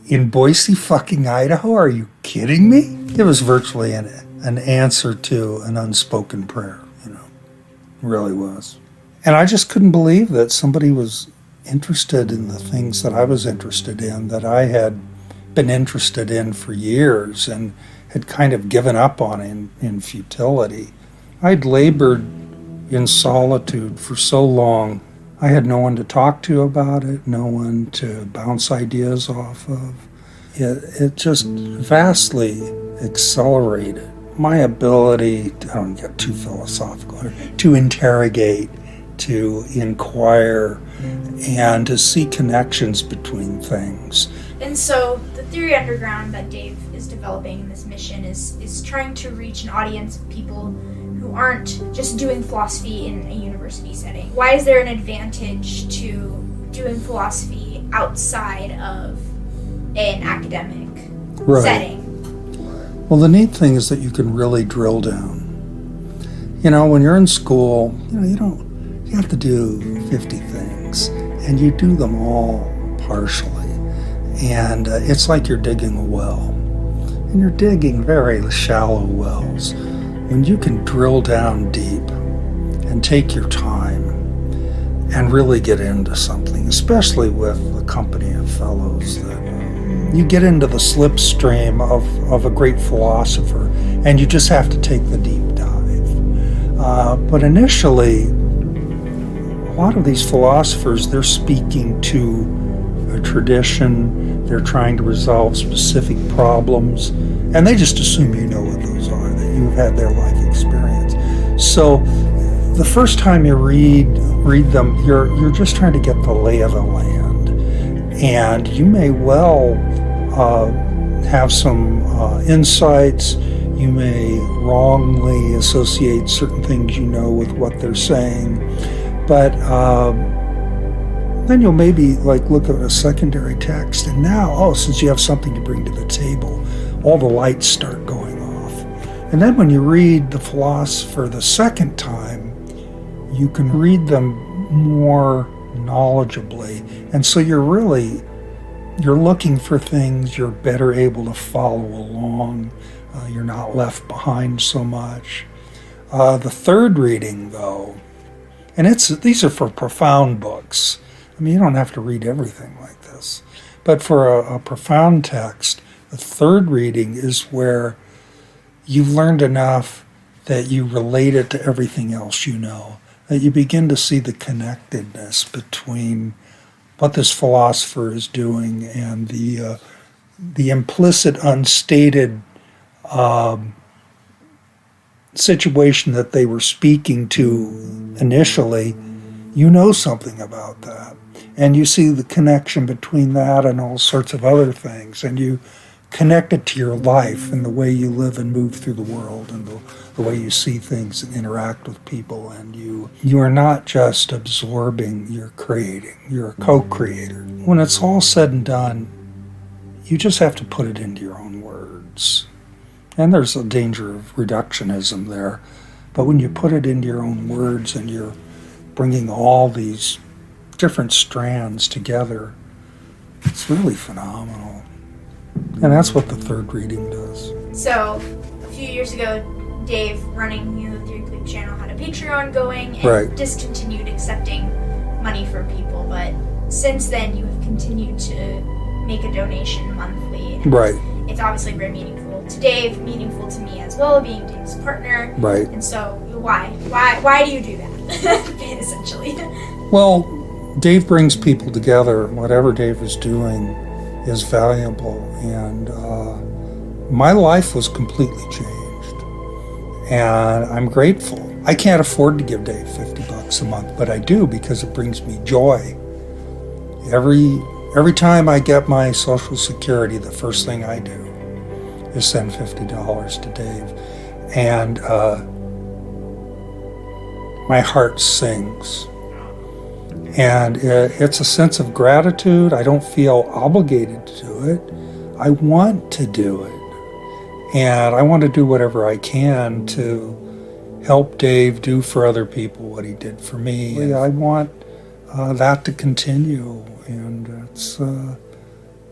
in Boise fucking Idaho? Are you kidding me? It was virtually an answer to an unspoken prayer, It really was. And I just couldn't believe that somebody was interested in the things that I was interested in, that I had been interested in for years and had kind of given up on in futility. I'd labored in solitude for so long. I had no one to talk to about it, no one to bounce ideas off of. It just vastly accelerated my ability, I don't get too philosophical, to interrogate, to inquire, and to see connections between things. And so the Theory Underground that Dave is developing in this mission is trying to reach an audience of people who aren't just doing philosophy in a university setting. Why is there an advantage to doing philosophy outside of an academic setting? Well, the neat thing is that you can really drill down. You know, when you're in school, you have to do 50 things, and you do them all partially. And it's like you're digging a well, and you're digging very shallow wells. When you can drill down deep and take your time and really get into something, especially with a company of fellows, that you get into the slipstream of a great philosopher, and you just have to take the deep dive. But initially, a lot of these philosophers, they're speaking to a tradition, they're trying to resolve specific problems, and they just assume you know what those are, that you've had their life experience. So the first time you read them, you're just trying to get the lay of the land, and you may well have some insights. You may wrongly associate certain things you know with what they're saying, but then you'll maybe look at a secondary text, and now, since you have something to bring to the table, all the lights start going off. And then when you read the philosopher the second time, you can read them more knowledgeably, and so you're looking for things, you're better able to follow along, you're not left behind so much. The third reading, though, and these are for profound books. I mean, you don't have to read everything like this, but for a profound text, the third reading is where you've learned enough that you relate it to everything else you know, that you begin to see the connectedness between what this philosopher is doing and the implicit, unstated situation that they were speaking to initially. You know something about that, and you see the connection between that and all sorts of other things, and you connect it to your life and the way you live and move through the world and the way you see things and interact with people, and you are not just absorbing, you're creating, you're a co-creator. When it's all said and done, you just have to put it into your own words. And there's a danger of reductionism there, but when you put it into your own words and you're bringing all these different strands together, it's really phenomenal. And that's what the third reading does. So, a few years ago, Dave, running the Theory Click channel, had a Patreon going and discontinued accepting money from people. But since then, you have continued to make a donation monthly. And it's obviously very meaningful to Dave, meaningful to me as well, being Dave's partner. And so, why do you do that, essentially? Well, Dave brings people together. Whatever Dave is doing is valuable, and my life was completely changed, and I'm grateful. I can't afford to give Dave $50 a month, but I do because it brings me joy. Every time I get my Social Security, the first thing I do is send $50 to Dave, and my heart sings. And it's a sense of gratitude. I don't feel obligated to do it. I want to do it. And I want to do whatever I can to help Dave do for other people what he did for me. And I want that to continue. And it's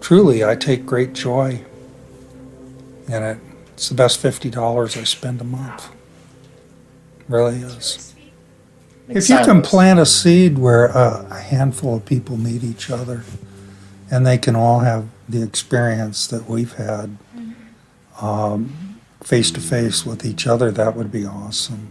truly, I take great joy in it. It's the best $50 I spend a month. It really is. If you can plant a seed where a handful of people meet each other and they can all have the experience that we've had face to face with each other, that would be awesome.